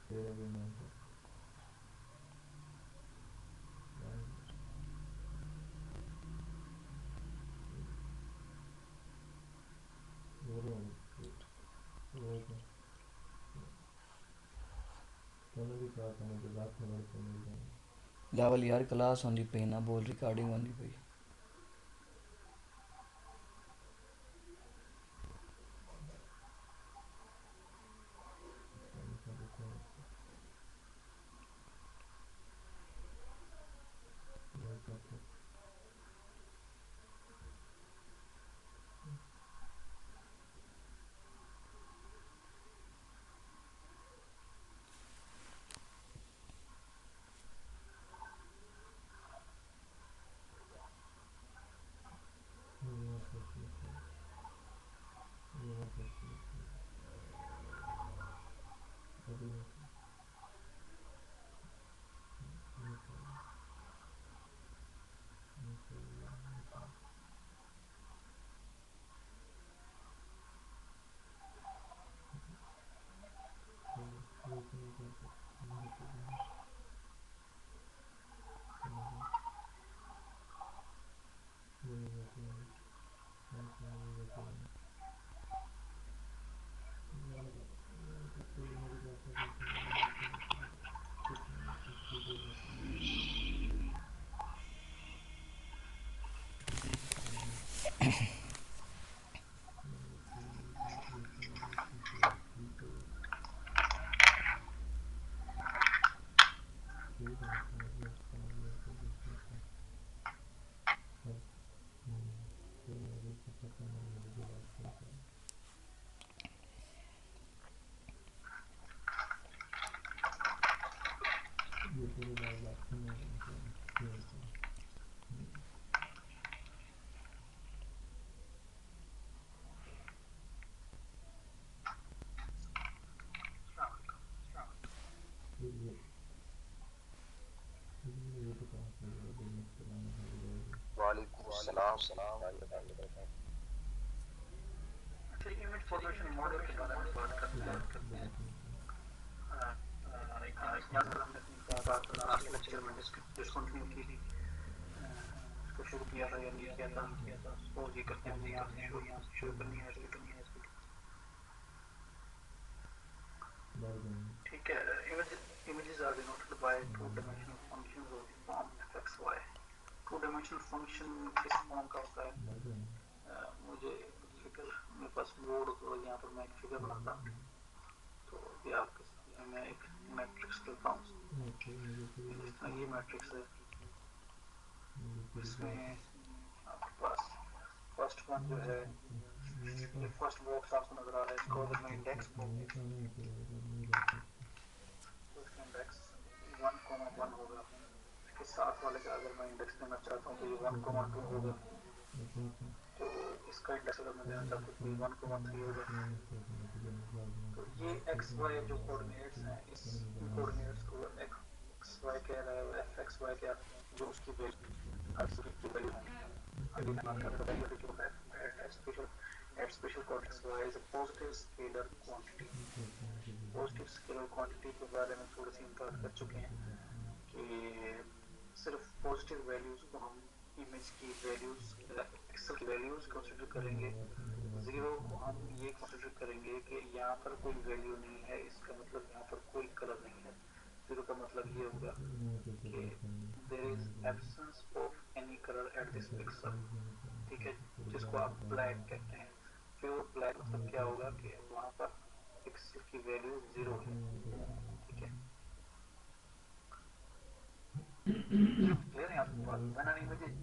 तेरे बिना बोलो वो तूने भी कहा था मुझे रात में लड़के मिल जाएंगे। लेवल यार क्लास होनी पई ना बोल रिकॉर्डिंग होनी पई। ये पूरी बात सुनो। ये तो कहा था ये बिजनेस चलाना है। वालेकुम सलाम भाई बताइए। अच्छा, इमेज फॉर्मेशन मॉडल के बारे में बात करते हैं। यहाँ पर हमने अपनी बात लास्ट लेक्चर में डिस्कंटिन्यू की थी। इसको शुरू किया था या नहीं किया था, सपोज ये करते हैं, मुझे यहाँ से शुरू करनी है इसकी। ठीक है, images are denoted by two-dimensional functions of the form fxy. Two-dimensional function किस फॉर्म का होता है? मुझे फिगर, मेरे पास बोर्ड तो यहाँ पर मैं एक फिगर बनाता हूँ। तो ये आपके मैं एक मैट्रिक्स लेता हूँ। ये मैट्रिक्स है, इसमें आपके पास फर्स्ट वन जो है, ये फर्स्ट बॉक्स आपको नजर आ रहा है, इसको अगर मैं इंडेक्स बोलूँ तो इसका इंडेक्स 1,1 होगा। इसके साथ वाले का अगर मैं इंडेक्स देना चाहता हूँ तो ये 1,2 होगा। तो इसका इंडेक्स अगर मैं देना चाहता हूँ तो ये 1,3 होगा। तो ये एक्स वाई जो कोऑर्डिनेट्स हैं, इस कोऑर्डिनेट्स को एक्स वाई कह रहा है, एफ एक्स वाई कह रहा है, जो उसकी वैल्यू है। अभी मैं बात कर रहा हूँ जो है at spatial coordinates Y is a positive scalar quantity. Positive scalar quantity के बारे में थोड़ी सी बात कर चुके हैं कि सिर्फ पॉजिटिव वैल्यूज को हम इमेज की वैल्यूज, पिक्सल की वैल्यूज कंसिडर करेंगे। जीरो को हम ये कंसिडर करेंगे कि यहाँ पर कोई वैल्यू नहीं है, इसका मतलब यहाँ पर कोई कलर नहीं है। जीरो का मतलब ये होगा कि there is absence of any colour at this pixel. ठीक है, जिसको आप ब्लैक कहते हैं। प्योर ब्लैक मतलब क्या होगा कि वहाँ पर पिक्सल की वैल्यू जीरो है। ठीक है, clear है आपको बात? When an image is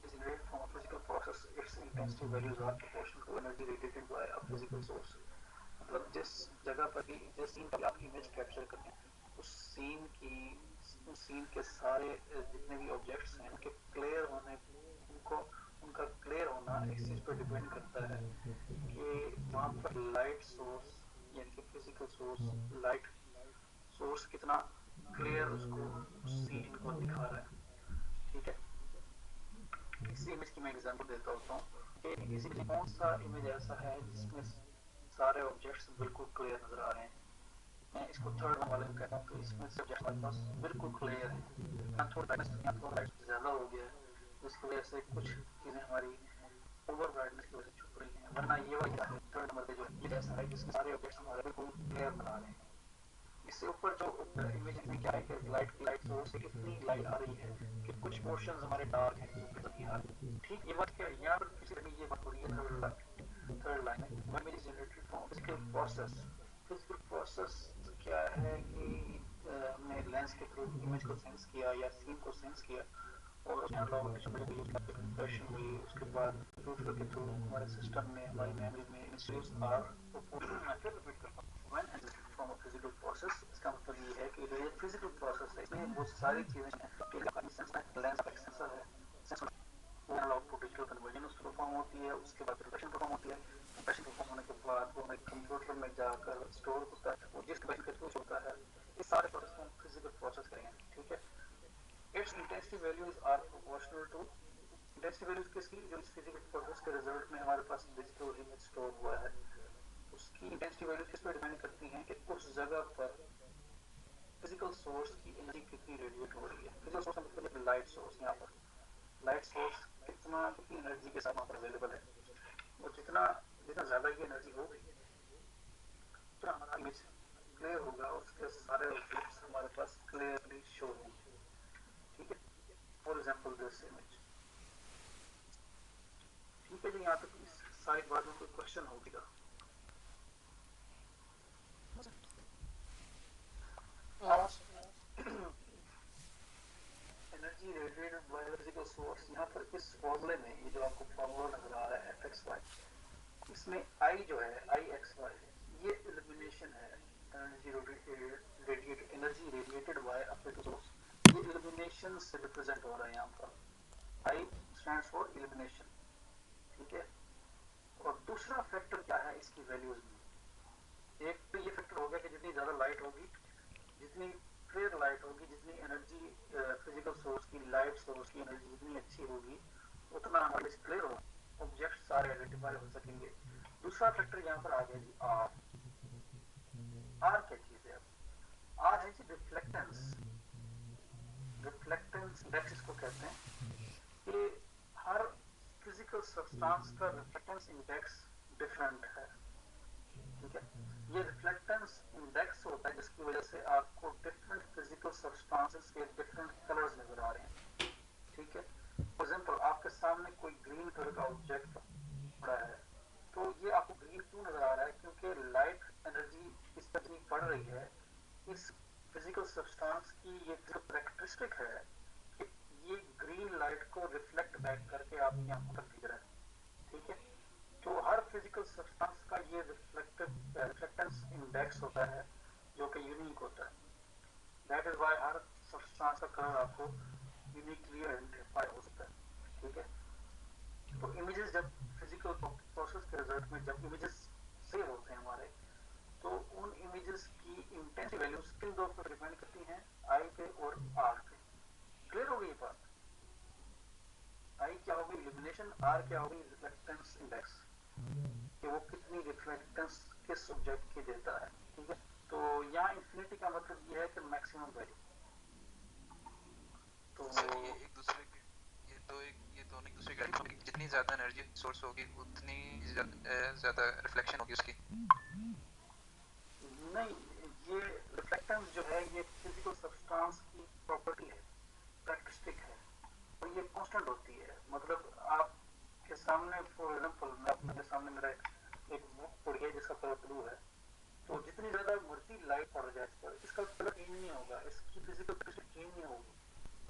generated from a physical process, its intensity values are proportional to energy radiated by a physical source. मतलब जिस जगह पर भी, जिस सीन पर आप इमेज कैप्चर करते हैं, उस सीन के सारे जितने भी ऑब्जेक्ट्स हैं उनके क्लियर होने, उनको उनका क्लियर होना इस चीज पर डिपेंड करता है कि वहाँ पर लाइट सोर्स यानी कि फिजिकल सोर्स, लाइट सोर्स कितना क्लियर उसको उस सीन को दिखा रहा है। ठीक है, इसी इमेज की मैं एग्जांपल देता होता हूँ कि इसी में कौन सा इमेज ऐसा है जिसमें सारे ऑब्जेक्ट्स बिल्कुल क्लियर नजर आ रहे हैं। मैं इसको थर्ड वाले में कहता हूँ। तो इसमें सब्जेक्ट हमारे पास बिल्कुल क्लियर है। यहाँ थोड़ा लाइट ज़्यादा हो गया है, जिसकी वजह से कुछ चीज़ें हमारी ओवर ब्राइटनेस की वजह से छुप रही हैं, वरना ये वाला क्या है थर्ड नंबर पे जो है ऐसा है जिसके सारे ऑब्जेक्ट्स हमारे बिल्कुल क्लियर बना रहे हैं। इससे ऊपर जो इमेज में क्या है कि लाइट सोर्स से कितनी लाइट आ रही है, कि कुछ पोर्शंस हमारे डार्क हैं ऊपर नहीं आ रही। ठीक ये बात क्या है, यहाँ पर किसी तरह ये बात हो रही है थर्ड लाइन में when it is generated from physical process. Physical process क्या है कि हमने लेंस के थ्रू इमेज को सेंस किया या सीन को सेंस किया और एनालॉग डिजिटल को यूज करके कंप्रेशन हुई, उसके बाद कंप्यूटर के थ्रू हमारे सिस्टम में हमारी मेमोरी में इंस्ट्रूमेंट्स आर फिर रिपीट करता हूं when generated from a physical process. इसका मतलब ये है कि जो ये फिजिकल प्रोसेस है इसमें वो सारी चीजें हैं, लेंस का सेंसर है, sensor analog to digital conversion उसकी परफॉर्म होती है, उसके बाद कंप्रेशन परफॉर्म होती है, कंप्रेशन परफॉर्म होने के बाद वो हमारे कंप्यूटर में जाकर स्टोर होता है, वो जिस कंप्रेशन के थ्रू होता है। ये सारे प्रोसेस को हम फिजिकल प्रोसेस करेंगे। ठीक है, its intensity values are proportional to intensity values किसकी, जो इस फिजिकल प्रोसेस के रिजल्ट में हमारे पास डिजिटल इमेज स्टोर हुआ है, उसकी इंटेंसिटी वैल्यूज किस पर डिपेंड करती हैं कि उस जगह पर फिजिकल सोर्स की एनर्जी कितनी रेडिएट हो रही है। फिजिकल सोर्स का मतलब लाइट सोर्स, यहाँ पर लाइट सोर्स कितनी एनर्जी के साथ वहाँ पर अवेलेबल है, और जितना जितना ज़्यादा ये एनर्जी होगी उतना हमारा इमेज क्लियर होगा, उसके सारे ऑब्जेक्ट्स हमारे पास क्लियरली शो होंगे। ठीक है, फॉर एग्जाम्पल दिस इमेज। ठीक है जी, यहाँ तक इस सारी बात में कोई क्वेश्चन होगा? Energy radiated by physical source, यहाँ पर इस फॉर्मूले में ये जो आपको फॉर्मूला नजर आ रहा है एफ एक्स वाई, इसमें आई जो है आई एक्स वाई ये इल्यूमिनेशन है। Energy radiated by a physical source, ये इल्यूमिनेशन से रिप्रेजेंट हो रहा है यहाँ पर। I stands for illumination. ठीक है, और दूसरा फैक्टर क्या है इसकी वैल्यूज में, एक तो ये फैक्टर हो गया कि जितनी ज्यादा लाइट होगी, जितनी क्लियर लाइट होगी, जितनी एनर्जी फिजिकल सोर्स की लाइट सोर्स की एनर्जी जितनी अच्छी होगी उतना हमारे क्लियर होगा, ऑब्जेक्ट सारे आइडेंटिफाई हो सकेंगे। दूसरा फैक्टर यहाँ पर आ गया जी आर। आर क्या चीज है? आर है जी रिफ्लेक्टेंस। रिफ्लेक्टेंस इंडेक्स इसको कहते हैं कि हर फिजिकल सब्सटेंस का रिफ्लेक्टेंस इंडेक्स डिफरेंट है। ठीक है, ये रिफ्लेक्टेंस इंडेक्स होता है जिसकी वजह से आपको डिफरेंट फिजिकल सब्सटेंसेस के डिफरेंट कलर्स नजर आ रहे हैं। ठीक है, फॉर एग्जांपल आपके सामने कोई ग्रीन कलर का ऑब्जेक्ट पड़ा है, तो ये आपको ग्रीन क्यों नजर आ रहा है? क्योंकि लाइट एनर्जी इस पर जितनी पड़ रही है, इस फिजिकल सब्सटेंस की ये जो कैरेक्टरिस्टिक है कि ये ग्रीन लाइट को रिफ्लेक्ट बैक करके आपकी आंखों तक दिख रहा है। ठीक है, तो हर फिजिकल सब्सटेंस का ये रिफ्लेक्टेंस इंडेक्स होता है जो कि यूनिक होता है। That is why her substance का कलर आपको यूनिकली आइडेंटिफाई हो सकता है। ठीक है, तो इमेजेस जब फिजिकल प्रोसेस के रिजल्ट में जब इमेजेस सेव होते हैं हमारे, तो उन इमेजेस की इंटेंसिटी वैल्यूज किन दो पर डिपेंड करती हैं, आई पे और आर पे। क्लियर हो गई ये बात? आई क्या होगी इल्यूमिनेशन, आर क्या होगी रिफ्लेक्टेंस इंडेक्स, कि वो कितनी रिफ्लेक्टेंस किस सब्जेक्ट की देता है। ठीक है, तो यहाँ इंफिनिटी का मतलब ये है कि मैक्सिमम वैल्यू। तो सर ये एक दूसरे के ये दोनों एक दूसरे के जितनी ज्यादा एनर्जी सोर्स होगी उतनी ज्यादा रिफ्लेक्शन होगी उसकी। नहीं, ये रिफ्लेक्टेंस जो है ये फिजिकल सब्सटेंस की प्रॉपर्टी है, कैरेक्टरिस्टिक है, और ये कांस्टेंट होती है। मतलब आपके सामने फॉर एग्जांपल मेरे सामने मेरा एक बुक पड़ी है जिसका कलर ब्लू है, तो जितनी ज्यादा मर्जी लाइट पड़ जाए इस पर, इसका कलर चेंज नहीं होगा, इसकी फिजिकल कैरेक्टरिस्टिक चेंज नहीं होगी,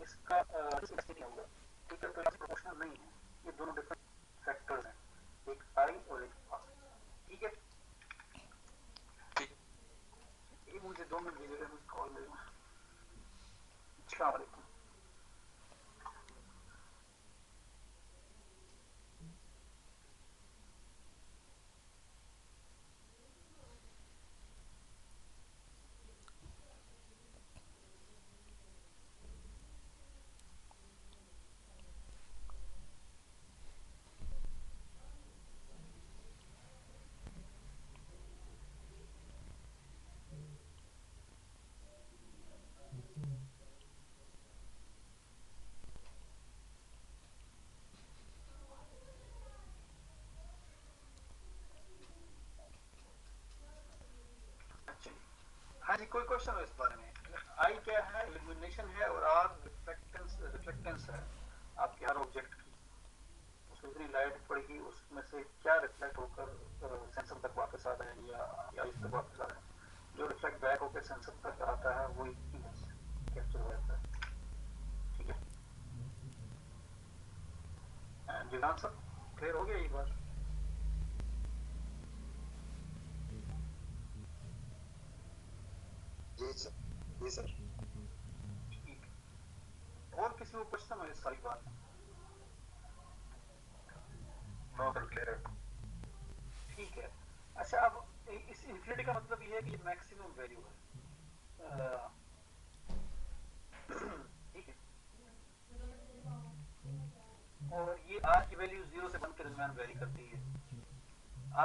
इसका नहीं होगा। ठीक है, तो ये प्रोपोर्शनल नहीं है, ये दोनों डिफरेंट फैक्टर्स हैं, एक आई और एक आर। ठीक है, ये मुझे 2 मिनट दीजिएगा, मुझे कॉल लेगा। अस्सलाम वालेकुम। हाँ जी, कोई क्वेश्चन हो इस बारे में? आई क्या है? इल्यूमिनेशन है, और आर रिफ्लेक्टेंस है आपके हर ऑब्जेक्ट की। उसमें जितनी लाइट पड़ेगी उसमें से क्या रिफ्लेक्ट होकर सेंसर तक वापस आ जाएगी या इस तक वापस आ जाएगी। जो रिफ्लेक्ट बैक होकर सेंसर तक आता है वही इमेज कैप्चर हो जाता है। ठीक है, जी आंसर क्लियर हो गया ये बात? जी सर, जी सर। ठीक, और किसी को क्वेश्चन हो इस सारी बात? नो सर, क्लियर है। ठीक है, अच्छा अब इस इन्फिनिटी का मतलब ये है कि ये मैक्सिमम वैल्यू है। ठीक है, और ये आर की वैल्यू 0 से 1 के दरमियान वेरी करती है।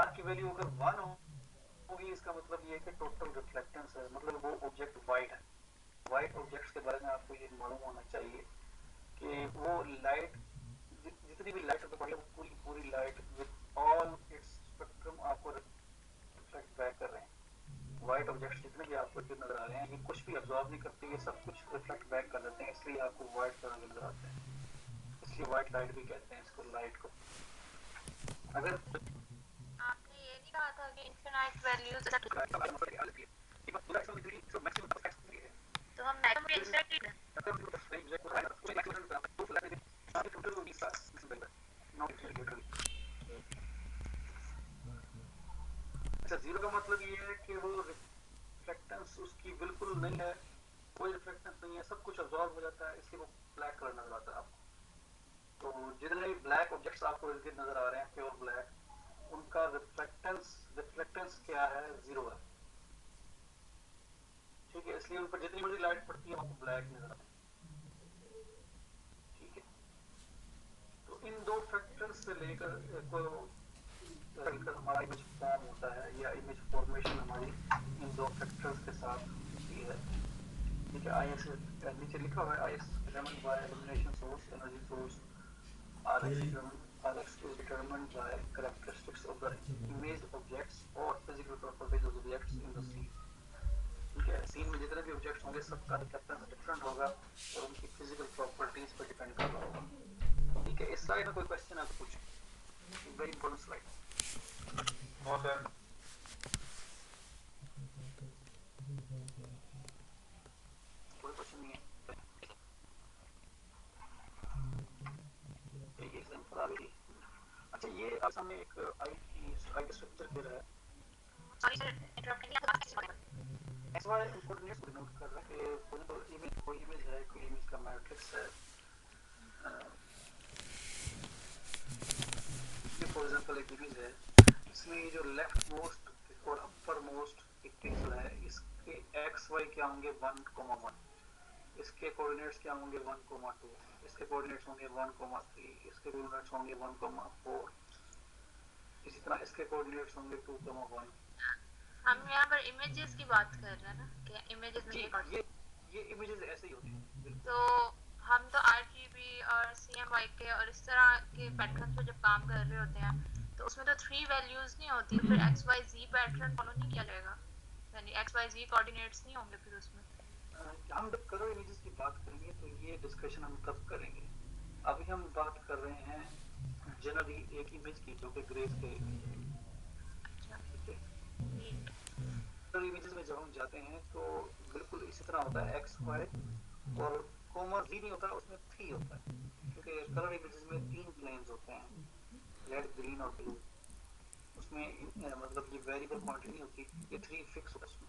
आर की वैल्यू अगर 1 होगी इसका मतलब ये है कि टोटल रिफ्लेक्टेंस है, मतलब वो ऑब्जेक्ट वाइट है। वाइट ऑब्जेक्ट्स के बारे में आपको ये मालूम होना चाहिए कि वो लाइट जितनी भी लाइट पड़ी है वो पूरी light with all it's spectrum आपको रिफ्लेक्ट बैक कर रहे हैं। वाइट ऑब्जेक्ट्स जितने भी आपको नजर आ रहे हैं ये कुछ भी अब्जॉर्ब नहीं करते, ये सब कुछ रिफ्लेक्ट बैक कर देते हैं, इसलिए आपको वाइट कलर के नजर आते हैं। इसलिए वाइट लाइट भी कहते हैं इसको, लाइट को। अगर आपने ये नहीं कहा था कि इनफिनाइट वैल्यूज तो हम मैक्सिमम एग्जैक्टली अच्छा, 0 का मतलब ये है कि वो रिफ्लेक्टेंस उसकी बिल्कुल नहीं है, कोई रिफ्लेक्टेंस नहीं है, सब कुछ अब्सॉर्ब हो जाता है, इसलिए वो ब्लैक कलर नजर आता है आपको। तो जितने भी ब्लैक ऑब्जेक्ट्स आपको इर्द गिर्द नजर आ रहे हैं प्योर ब्लैक, उनका रिफ्लेक्टेंस क्या है? 0 है। ठीक है, इसलिए उन पर जितनी बड़ी लाइट पड़ती है आपको ब्लैक नजर आता है। ठीक है, तो इन दो फैक्टर्स से लेकर हमारा इमेज फॉर्म होता है, या इमेज फॉर्मेशन हमारी इन दो फैक्टर्स के साथ होती है। ठीक है, आई एस नीचे लिखा हुआ है, I S determined by illumination source, energy source. RX is determined by characteristics of the image objects or physical properties of objects in the scene. ठीक है, सीन में जितने भी ऑब्जेक्ट्स होंगे सबका रिफ्लेक्टेंस डिफरेंट होगा और उनकी फिजिकल प्रॉपर्टीज पर डिपेंड कर रहा होगा। ठीक है, इस स्लाइड में कोई क्वेश्चन है तो पूछो, very important slide. No sir, कोई क्वेश्चन नहीं है। ये एग्जांपल आ गई। अच्छा, ये आप सामने एक आई की स्ट्रक्चर दे रहा है। Sorry sir interrupt X Y coordinates को डिनोट कर रहा है कि कोई इमेज है, कोई इमेज का मैट्रिक्स है। ये फॉर एग्जांपल एक इमेज है, इसमें ये जो लेफ्ट मोस्ट और अपर मोस्ट एक पिक्सल है, इसके एक्स वाई क्या होंगे? 1,1। इसके कोऑर्डिनेट्स क्या होंगे? 1,2। इसके कोऑर्डिनेट्स होंगे 1,3। इसके कोऑर्डिनेट्स होंगे 1,4। इसी तरह इसके कोऑर्डिनेट्स होंगे 2,1। हम यहाँ पर इमेजेस की बात कर रहे हैं ना, कि इमेजेस में ये इमेजेस ऐसे ही होती हैं। तो हम तो RGB और CMYK के और इस तरह के पैटर्न पे जब काम कर रहे होते हैं तो उसमें तो 3 वैल्यूज नहीं होती, फिर XYZ पैटर्न फॉलो नहीं किया जाएगा, यानी XYZ कोऑर्डिनेट्स नहीं होंगे फिर उसमें। हम जब कलर इमेजेस की बात करेंगे तो ये डिस्कशन हम तब करेंगे। अभी हम बात कर रहे हैं जनरली एक इमेज की जो कि ग्रे स्केल इमेज है। ठीक है, कलर इमेजेस में जब हम जाते हैं तो बिल्कुल इसी तरह होता है, एक्स वाई और कोमा जी नहीं होता, उसमें 3 होता है, क्योंकि कलर इमेजेस में 3 प्लेन्स होते हैं, रेड, ग्रीन और ब्लू। उसमें मतलब ये वेरिएबल क्वांटिटी होती है, ये 3 फिक्स होता है उसमें।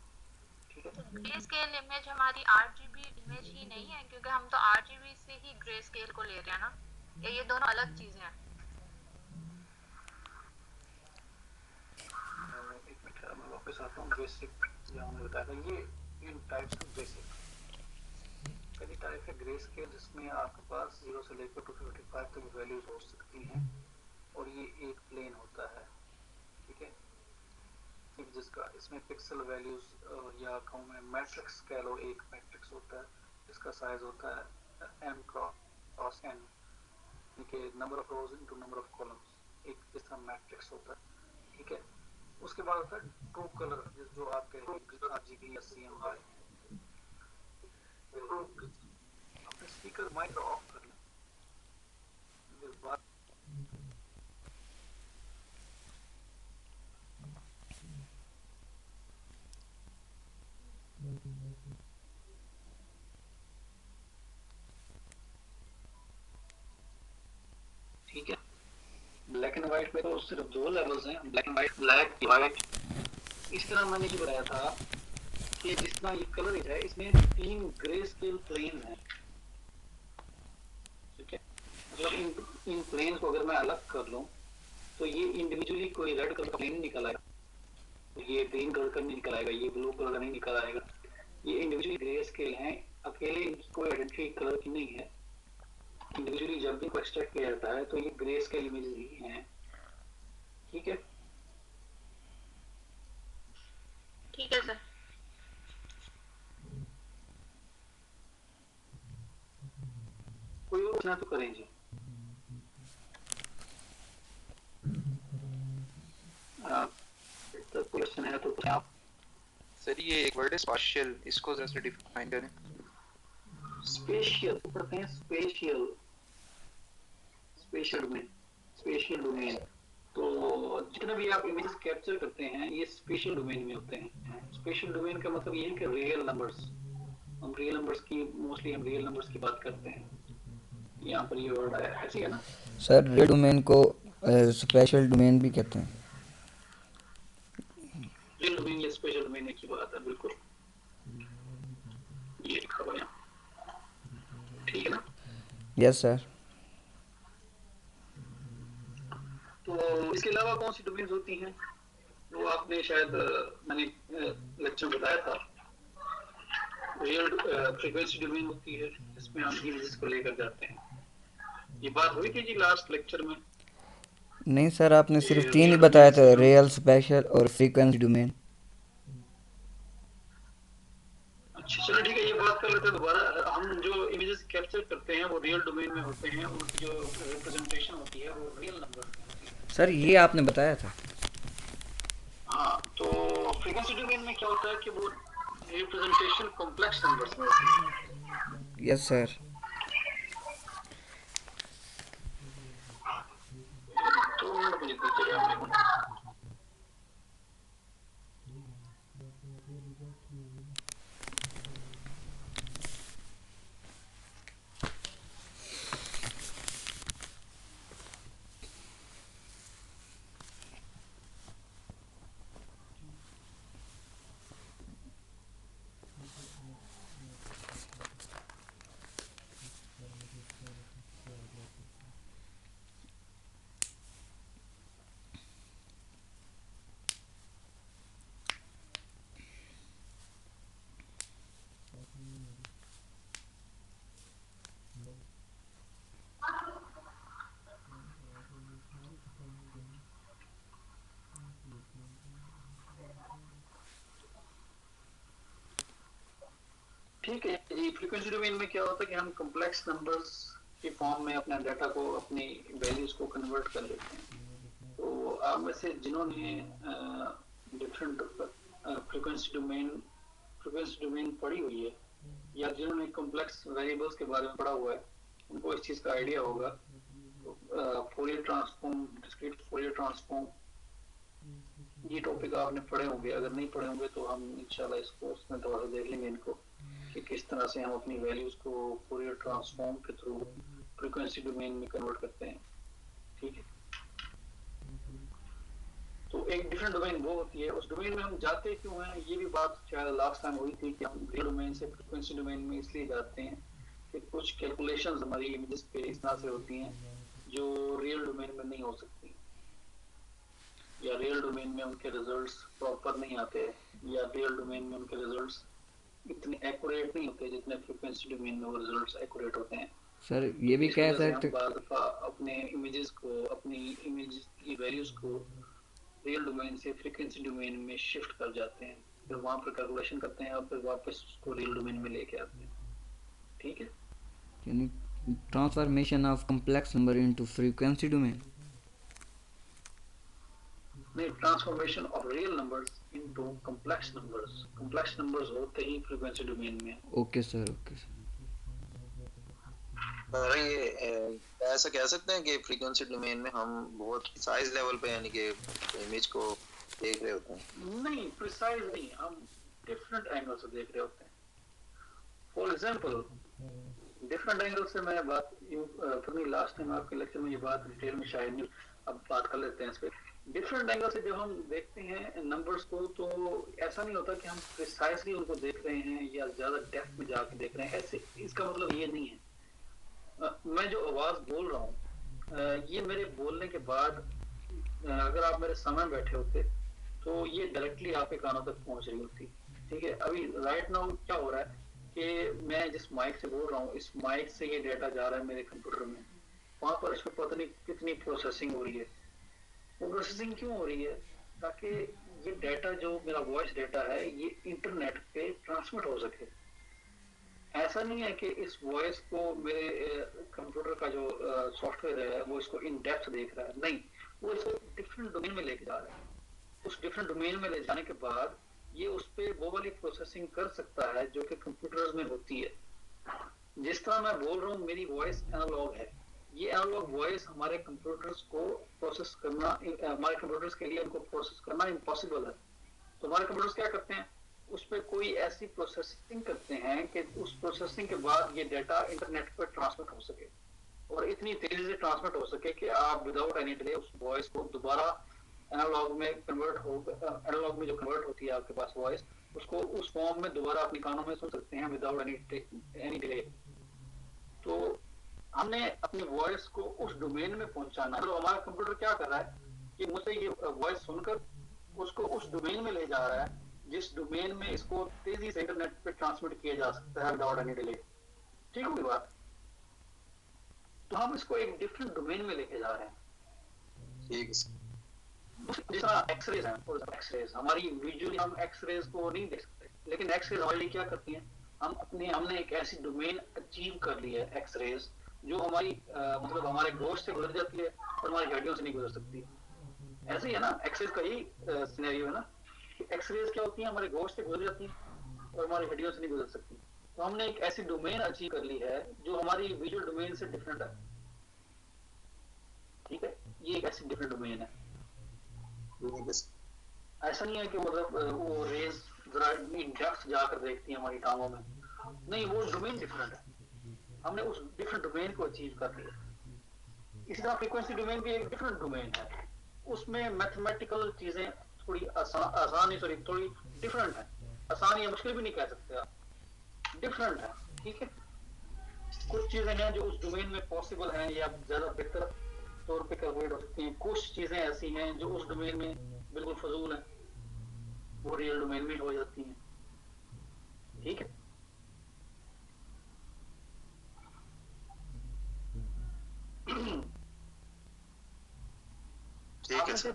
ठीक है, ग्रे स्केल इमेज हमारी RGB इमेज ही नहीं है, क्योंकि हम तो RGB से ही ग्रे स्केल को ले रहे हैं ना, या ये दोनों अलग चीजें हैं? एक मिनट मैं वापस आता हूँ। बेसिक जहाँ मैंने बताया था, ये इन टाइप्स ऑफ बेसिक पहली टाइप है ग्रे स्केल, जिसमें आपके पास 0 से लेकर 255 तक वैल्यूज हो सकती हैं और ये एक प्लेन होता है। ठीक है, जिसका इसमें पिक्सल वैल्यूज या कहूँ मैं मैट्रिक्स कह लो, एक मैट्रिक्स होता है जिसका साइज होता है m क्रॉस n, ठीक है, number of rose into number of columns, एक इस तरह मैट्रिक्स होता है। ठीक है, उसके बाद होता है ट्रू कलर, जो आपके RGB या CMY। अपने स्पीकर माइक ऑफ कर लें। ठीक है, ब्लैक एंड व्हाइट में तो सिर्फ 2 लेवल्स हैं, black and white, black white. इस तरह मैंने जो बताया था कि जितना ये कलर है इसमें 3 ग्रे स्केल प्लेन है। ठीक है, मतलब इन प्लेन को अगर मैं अलग कर लूं तो ये इंडिविजुअली कोई रेड कलर का प्लेन निकल आएगा, ये ग्रीन कलर का नहीं निकल आएगा, ये ब्लू कलर का नहीं निकल आएगा। ये इंडिविजुअली ग्रे स्केल हैं, अकेले इनकी कोई आइडेंटिटी कलर की नहीं है। इंडिविजुअली जब भी एक्सट्रैक्ट किया जाता है तो ये ग्रे स्केल इमेजेस ही हैं। ठीक है, ठीक है सर। कोई और पूछना तो करें जी। तो क्वेश्चन है तो आप। सर ये एक वर्ड है स्पेशियल, इसको जरा सा डिफाइन करें। स्पेशियल पढ़ते हैं, स्पेशियल, स्पेशियल डोमेन। तो जितने भी आप इमेजेस कैप्चर करते हैं ये स्पेशल डोमेन में होते हैं। स्पेशल डोमेन का मतलब ये है कि रियल नंबर्स, हम रियल नंबर्स की मोस्टली हम रियल नंबर्स की बात करते हैं। यहाँ पर ये वर्ड है, ऐसे है ना सर? रियल डोमेन को स्पेशल डोमेन भी कहते हैं। रियल डोमेन या स्पेशल डोमेन की बात है, बिल्कुल ये लिखा हुआ है, ठीक है ना। Yes sir. तो इसके अलावा कौन सी डोमेन्स होती हैं वो आपने शायद मैंने लेक्चर बताया था। रियल फ्रीक्वेंसी डोमेन होती है जिसमें हम इमेजेस को लेकर जाते हैं। ये बात हुई थी जी लास्ट लेक्चर में। नहीं सर, आपने सिर्फ 3 ही बताया था, रियल, स्पेशल और फ्रीक्वेंसी डोमेन। अच्छा चलो ठीक है, ये बात कर लेते हैं दोबारा। हम जो इमेजेस कैप्चर करते हैं वो रियल डोमेन में होते हैं, उनकी जो रिप्रेजेंटेशन होती है वो रियल नंबर में होती है। सर ये आपने बताया था। हाँ, तो फ्रीक्वेंसी डोमेन में क्या होता है कि वो रिप्रेजेंटेशन कॉम्प्लेक्स नंबर्स में होती है। Yes sir. तो मुझे दीजिए आपने। ठीक है जी, फ्रीक्वेंसी डोमेन में क्या होता है कि हम कॉम्प्लेक्स नंबर्स के फॉर्म में अपना डाटा को, अपनी वैल्यूज को कन्वर्ट कर लेते हैं। तो आप में से जिन्होंने डिफरेंट फ्रीक्वेंसी डोमेन पढ़ी हुई है या जिन्होंने कॉम्प्लेक्स वेरिएबल्स के बारे में पढ़ा हुआ है उनको इस चीज़ का आइडिया होगा। Fourier transform, discrete Fourier transform, ये टॉपिक आपने पढ़े होंगे। अगर नहीं पढ़े होंगे तो हम इंशाल्लाह इस कोर्स में दोबारा देख लेंगे इनको कि किस तरह से हम अपनी वैल्यूज को फोरियर ट्रांसफॉर्म के थ्रू फ्रीक्वेंसी डोमेन में कन्वर्ट करते हैं। ठीक है, तो एक डिफरेंट डोमेन वो होती है, उस डोमेन में हम जाते क्यों हैं, ये भी बात शायद लास्ट टाइम हुई थी कि हम रियल डोमेन से फ्रीक्वेंसी डोमेन में इसलिए जाते हैं कि कुछ कैलकुलेशंस हमारी इमेजेस पे इस तरह से होती हैं जो रियल डोमेन में नहीं हो सकती, या रियल डोमेन में उनके रिजल्ट्स प्रॉपर नहीं आते, या रियल डोमेन में उनके रिजल्ट्स इतने एक्यूरेट नहीं होते जितने फ्रीक्वेंसी डोमेन में वो रिजल्ट्स एक्यूरेट होते हैं। सर ये भी कह सकते अपने इमेजेस को, अपनी इमेज की वैल्यूज को रियल डोमेन से फ्रीक्वेंसी डोमेन में शिफ्ट कर जाते हैं, फिर वहां पर कैलकुलेशन करते हैं और फिर वापस उसको रियल डोमेन में लेके आते हैं। ठीक है, यानी transformation of complex number into frequency domain. नहीं, transformation of real numbers into complex numbers. Complex numbers होते ही फ्रीक्वेंसी डोमेन में। Okay sir, okay sir. पर ये ऐसा कह सकते हैं कि फ्रीक्वेंसी डोमेन में हम बहुत साइज लेवल पे यानी कि इमेज को देख रहे होते हैं? नहीं, प्रिसाइज नहीं, हम डिफरेंट एंगल से देख रहे होते हैं। फॉर एग्जांपल, डिफरेंट एंगल से मैं बात फिर लास्ट टाइम आपके लेक्चर में ये बात डिटेल में शायद नहीं, अब बात कर लेते हैं इस पे। डिफरेंट एंगल से जब हम देखते हैं नंबर्स को, तो ऐसा नहीं होता कि हम प्रिसाइजली उनको देख रहे हैं या ज्यादा डेप्थ में जाके देख रहे हैं, ऐसे इसका मतलब ये नहीं है। मैं जो आवाज बोल रहा हूँ, ये मेरे बोलने के बाद अगर आप मेरे सामने बैठे होते तो ये डायरेक्टली आपके कानों तक पहुंच रही होती। ठीक है, अभी राइट नाउ क्या हो रहा है कि मैं जिस माइक से बोल रहा हूँ, इस माइक से ये डेटा जा रहा है मेरे कंप्यूटर में, वहां पर इसमें पता नहीं कितनी प्रोसेसिंग हो रही है। वो प्रोसेसिंग क्यों हो रही है? ताकि ये डेटा जो मेरा वॉइस डेटा है ये इंटरनेट पे ट्रांसमिट हो सके। ऐसा नहीं है कि इस वॉइस को मेरे कंप्यूटर का जो सॉफ्टवेयर है वो इसको इन डेप्थ देख रहा है, नहीं, वो इसको डिफरेंट डोमेन में लेके जा रहा है। उस डिफरेंट डोमेन में ले जाने के बाद ये उस पे वो वाली प्रोसेसिंग कर सकता है जो कि कंप्यूटर्स में होती है। जिस तरह मैं बोल रहा हूँ, मेरी वॉइस एनालॉग है, ये एनालॉग वॉइस हमारे कंप्यूटर्स को प्रोसेस करना, हमारे कंप्यूटर्स के लिए उनको प्रोसेस करना इम्पॉसिबल है। तो हमारे कंप्यूटर्स क्या करते हैं, उस पर कोई ऐसी प्रोसेसिंग करते हैं कि उस प्रोसेसिंग के बाद ये डाटा इंटरनेट पर ट्रांसमिट हो सके, और इतनी तेजी से ट्रांसमिट हो सके कि आप विदाउट एनी डिले उस वॉइस को दोबारा एनालॉग में कन्वर्ट हो, एनालॉग में जो कन्वर्ट होती है आपके पास वॉइस, उसको उस फॉर्म में दोबारा अपने कानों में सुन सकते हैं विदाउट एनी डिले। तो हमने अपनी वॉइस को उस डोमेन में पहुंचाना, तो हमारा कंप्यूटर क्या कर रहा है कि मुझसे ये वॉइस सुनकर उसको उस डोमेन में ले जा रहा है जिस डोमेन में इसको तेजी से इंटरनेट पे ट्रांसमिट किया जा सकता है विदाउट एनी डिले। ठीक होगी बात? तो हम इसको एक डिफरेंट डोमेन में लेके जा रहे हैं। ठीक है। जिस तरह एक्सरेज है, एक्सरेज हमारी विजुअली हम एक्सरेज को नहीं देख सकते, लेकिन एक्सरेज हमारे लिए क्या करती हैं, हमने एक ऐसी डोमेन अचीव कर ली है एक्सरेज जो हमारी मतलब हमारे गोश्त से गुजर जाती है और हमारी हड्डियों से नहीं गुजर सकती। ऐसे ही है ना, एक्सरेज का ही सिनेरियो है ना। एक्सरेज क्या होती है, हमारे गोश्त से गुजर जाती है और हमारी हड्डियों से नहीं गुजर सकती। तो हमने एक ऐसी डोमेन अचीव कर ली है जो हमारी विजुअल डोमेन से डिफरेंट है। ठीक है, ये एक ऐसी डिफरेंट डोमेन है। ऐसा नहीं है कि मतलब वो रेज जरा इन डेप्थ जाकर देखती है हमारी टांगों में, नहीं, वो डोमेन डिफरेंट है, हमने उस डिफरेंट डोमेन को अचीव कर लिया। इसी तरह फ्रीक्वेंसी डोमेन भी एक डिफरेंट डोमेन है, उसमें मैथमेटिकल चीजें थोड़ी थोड़ी डिफरेंट है। आसान या मुश्किल भी नहीं कह सकते आप, डिफरेंट है। ठीक है, कुछ चीजें हैं जो उस डोमेन में पॉसिबल हैं या ज्यादा बेहतर तौर पे कैलकुलेट हो सकती हैं, कुछ चीजें ऐसी हैं जो उस डोमेन में बिल्कुल फजूल है, वो रियल डोमेन में हो जाती हैं। ठीक है, ठीक है सर।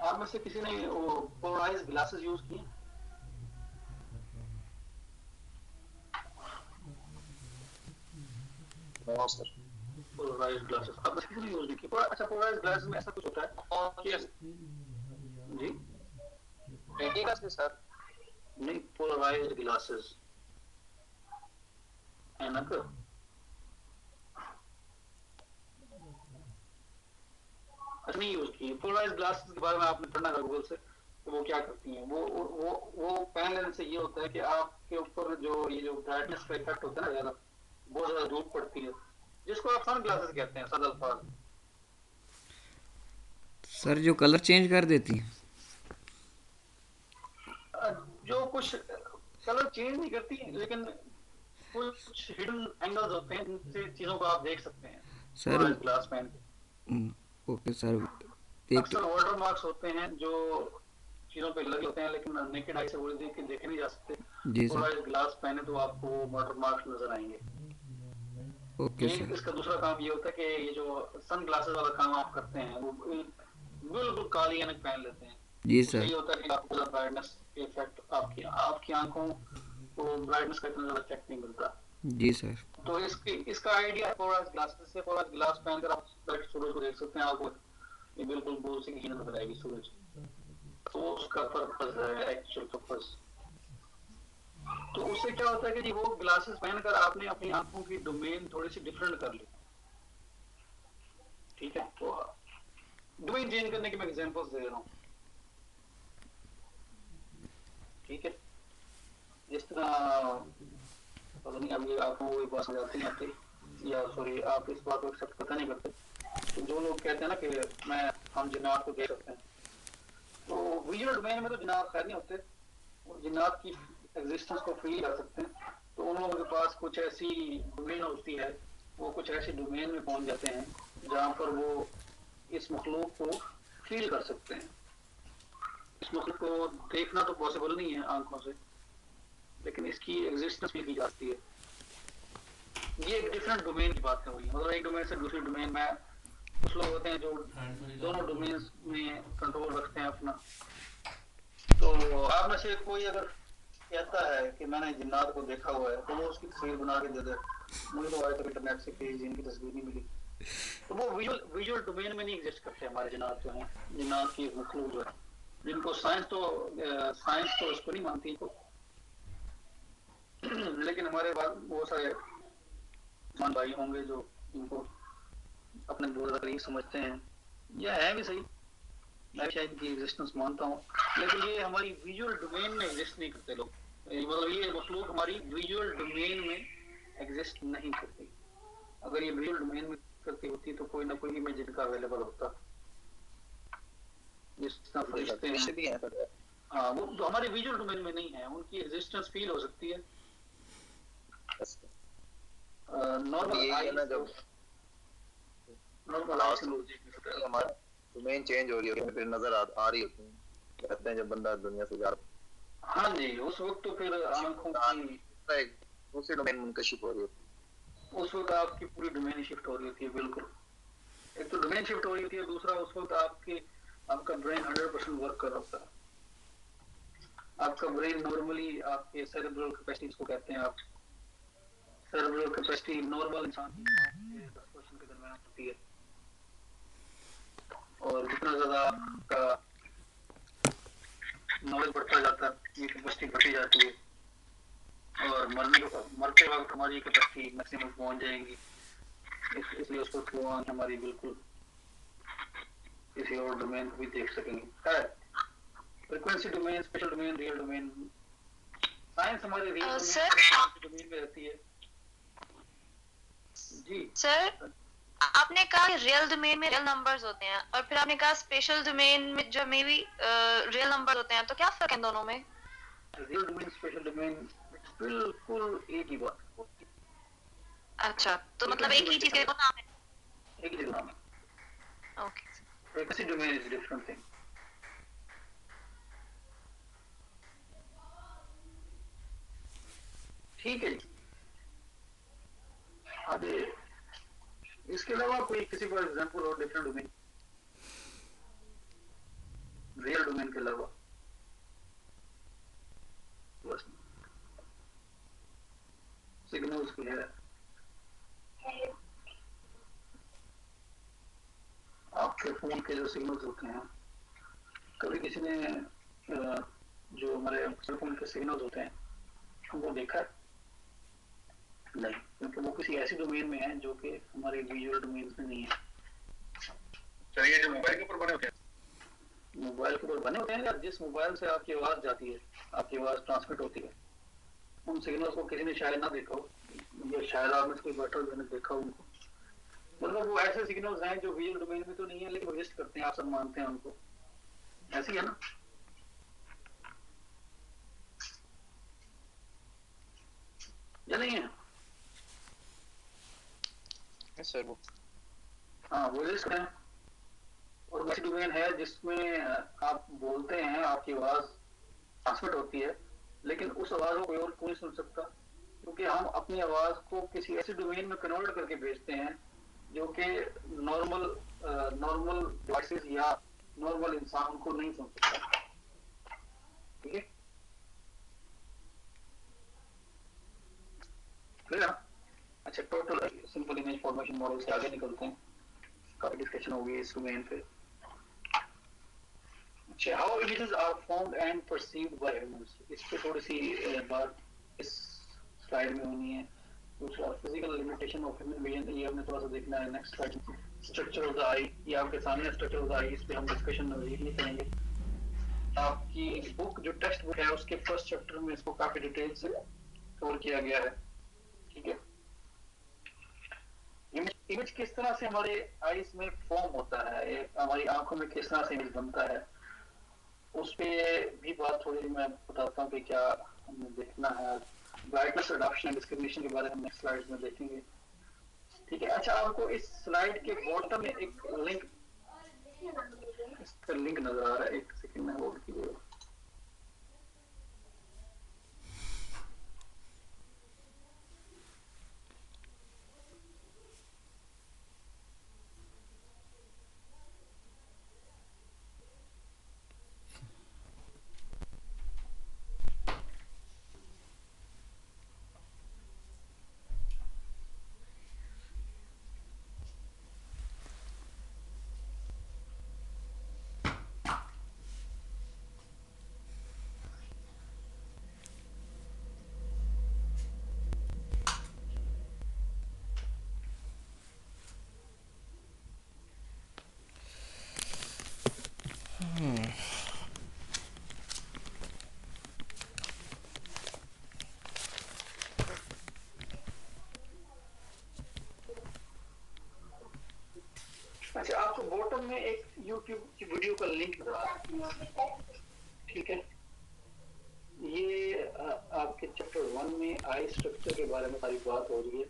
आप में से किसी ने वो पोलराइज्ड ग्लासेस यूज किए? हाँ सर। पोलराइज्ड ग्लासेस आप में से किसी ने यूज नहीं किए? अच्छा, पोलराइज्ड ग्लासेस में ऐसा कुछ होता है कि जी ठीक है सर। नहीं, पोलराइज्ड ग्लासेस ऐनक नहीं यूज की। पोलराइज्ड ग्लासेस के बारे में आपने पढ़ना है गूगल से, तो वो क्या करती हैं, वो पहन लेने से ये होता है कि आपके ऊपर जो ये जो ब्राइटनेस का इफेक्ट होता है ना, ज्यादा बहुत ज्यादा धूप पड़ती है, जिसको आप सन ग्लासेस कहते हैं सरल अल्फाज। सर जो कलर चेंज कर देती है, जो कुछ कलर चेंज नहीं करती, लेकिन कुछ हिडन एंगल्स होते हैं जिनसे चीजों को आप देख सकते हैं सर। ग्लास पहन के। ओके सर, अक्सर वाटर मार्क्स होते हैं जो चीजों पे लगे होते हैं, लेकिन नेकेड आई से वो देखे नहीं जा सकते। जी सर। ग्लास पहने तो आपको वाटर मार्क्स नजर आएंगे। Okay sir. इसका दूसरा काम ये होता है कि ये जो सन ग्लासेस वाला काम आप करते हैं वो बिल्कुल काली ऐनक पहन लेते हैं। जी सर। ये होता है कि आपको ब्राइटनेस के इफेक्ट आपकी आंखों को ब्राइटनेस का इतना ज्यादा इफेक्ट नहीं मिलता। जी सर। तो इसका आइडिया पोलराइज्ड ग्लासेस से, ग्लास पहनकर आप सूरज को देख सकते हैं, आपको ये बिल्कुल गोल सी हीन नजर आएगी सूरज। तो उसका पर्पस है एक्चुअल पर्पस। तो उससे क्या होता है कि जी वो ग्लासेस पहनकर आपने अपनी आंखों की डोमेन थोड़ी सी डिफरेंट कर ली, ठीक है। तो डोमेन चेंज करने की मैं एग्जांपल्स दे रहा हूँ, ठीक है। जिस तरह पता नहीं अभी आपको वो बात समझाते नहीं आती, या सॉरी आप इस बात को एक्सेप्ट पता नहीं करते। तो जो लोग कहते हैं ना कि मैं हम जिन्नात को देख सकते हैं, तो विजुअल डोमेन में तो जिन्नात खैर नहीं होते, वो जिन्नात की एग्जिस्टेंस को फील कर सकते हैं। तो उन लोगों के पास कुछ ऐसी डोमेन होती है, वो कुछ ऐसे डोमेन में पहुंच जाते हैं जहाँ पर वो इस मखलूक को फील कर सकते हैं। इस मखलूक को देखना तो पॉसिबल नहीं है आंखों से, लेकिन इसकी एग्जिस्टेंस भी की जाती है। ये एक डिफरेंट डोमेन की बात है हुई, मतलब एक डोमेन से दूसरी डोमेन में कुछ लोग होते हैं जो दोनों डोमेन में कंट्रोल रखते हैं अपना। तो आप में से कोई अगर कहता है कि मैंने जिन्नात को देखा हुआ है, तो वो उसकी तस्वीर बना के दे दे, मुझे तो आज तक इंटरनेट से कहीं जिनकी तस्वीर नहीं मिली। तो वो विजुअल डोमेन में नहीं एग्जिस्ट करते हमारे जिन्नात जो हैं, जिन्नात की मखलूक जो है, जिनको साइंस तो इसको नहीं मानती को। लेकिन हमारे पास बहुत सारे मान भाई होंगे जो इनको अपने बहुत करीब समझते हैं, या है भी सही, मैं शायद इनकी एग्जिस्टेंस मानता हूँ, लेकिन ये हमारी विजुअल डोमेन में एग्जिस्ट नहीं करते लोग। मतलब ये मखलूक हमारी विजुअल डोमेन में एग्जिस्ट नहीं करती। अगर ये विजुअल डोमेन में करती होती तो कोई ना कोई इमेज इनका अवेलेबल होता, जिस तरह फरिश्ते हैं। हाँ, वो तो हमारे विजुअल डोमेन में नहीं है, उनकी एग्जिस्टेंस फील हो सकती है। हमारा डोमेन चेंज हो रही है, फिर नजर आ रही होती है, कहते हैं जब बंदा दुनिया से जा। हाँ जी, उस वक्त तो फिर आंखों की दूसरी डोमेन मुनकशिफ हो रही होती है, उस वक्त आपकी पूरी डोमेन शिफ्ट हो रही होती है। बिल्कुल, एक तो डोमेन शिफ्ट हो रही होती है, दूसरा उस वक्त आपका ब्रेन 100% वर्क कर रहा होता है। आपका ब्रेन नॉर्मली आपके सेरेब्रल कैपेसिटी को कहते हैं, आप सेरेब्रल कैपेसिटी नॉर्मल इंसान की 10% के दरमियान होती है, और जितना ज्यादा आपका नॉलेज बढ़ता जाता है, ये कैपेसिटी बढ़ती जाती है, और मरते वक्त हमारी कैपेसिटी मैक्सिमम पहुंच जाएगी। इसलिए उस वक्त वो हमारी बिल्कुल किसी और डोमेन को भी देख सकेंगे। Frequency domain, special domain, real domain, science हमारे रियल डोमेन में रहती है। जी सर, आपने कहा रियल डोमेन में रियल नंबर्स होते हैं, और फिर आपने कहा स्पेशल डोमेन में जो मे बी रियल नंबर होते हैं, तो क्या फर्क है इन दोनों में? रियल डोमेन, स्पेशल डोमेन बिल्कुल एक ही बात। अच्छा, तो मतलब एक ही चीज के दो नाम है? एक ही नाम है। Okay. Frequency domain is different thing. ठीक है जी। अब इसके अलावा कोई किसी को एग्जांपल और डिफरेंट डोमेन, रियल डोमेन के अलावा? बस सिग्नल्स की है, आपके फोन के जो सिग्नल्स होते हैं, कभी किसी ने जो हमारे सेल फोन के सिग्नल्स होते हैं उनको देखा है? नहीं, क्योंकि वो किसी ऐसी डोमेन में है जो कि हमारे विजुअल डोमेन में नहीं है। चलिए, जो मोबाइल के ऊपर बने होते हैं, मोबाइल के ऊपर बने होते हैं, या जिस मोबाइल से आपकी आवाज जाती है, आपकी आवाज ट्रांसमिट होती है, उन सिग्नल्स को किसी ने शायद ना देखा हो, या शायद आप में से कोई बैठा मैंने देखा हो उनको। मतलब वो ऐसे सिग्नल्स हैं जो विजुअल डोमेन में तो नहीं है, लेकिन एग्जिस्ट करते हैं, आप सब मानते हैं उनको, ऐसी है ना? या नहीं है? सर वो हाँ, वो एग्जिस्ट करते हैं। और वैसी डोमेन है जिसमें आप बोलते हैं, आपकी आवाज ट्रांसमिट होती है, लेकिन उस आवाज को कोई और नहीं सुन सकता, क्योंकि हम अपनी आवाज को किसी ऐसी डोमेन में कन्वर्ट करके भेजते हैं जो कि नॉर्मल डिवाइसेस या नॉर्मल इंसान को नहीं सुन सकता। ठीक है, अच्छा, total simple image formation model से आगे निकलते हैं, काफी डिस्कशन होगी इस डोमेन पे। अच्छा, how images are formed and perceived by humans, इस पे थोड़ी सी बात इस स्लाइड में होनी है। दूसरा physical limitation of human vision, ये हमने थोड़ा सा देखना है नेक्स्ट स्लाइड में। स्ट्रक्चर ऑफ द आई, ये आपके सामने स्ट्रक्चर ऑफ द आई, इस पे हम डिस्कशन नहीं करेंगे। आपकी बुक जो टेक्स्ट बुक है उसके फर्स्ट चैप्टर में इसको काफी डिटेल से कवर किया गया है, ठीक है। इमेज किस तरह से हमारे आईज में फॉर्म होता है, हमारी आंखों में किस तरह से इमेज बनता है, उस पे भी बात थोड़ी मैं बताता हूँ कि क्या हमें देखना है। ब्राइटनेस रिडक्शन एंड डिस्क्रिमिनेशन के बारे में नेक्स्ट स्लाइड्स में देखेंगे, ठीक है। अच्छा, आपको इस स्लाइड के बॉटम में एक लिंक, इसका लिंक नजर आ रहा है, एक सेकंड में होल्ड कीजिएगा। अच्छा, आपको बॉटम में एक YouTube की वीडियो का लिंक नजर आ रहा है, ठीक है। ये आपके चैप्टर 1 में आई स्ट्रक्चर के बारे में सारी बात हो रही है,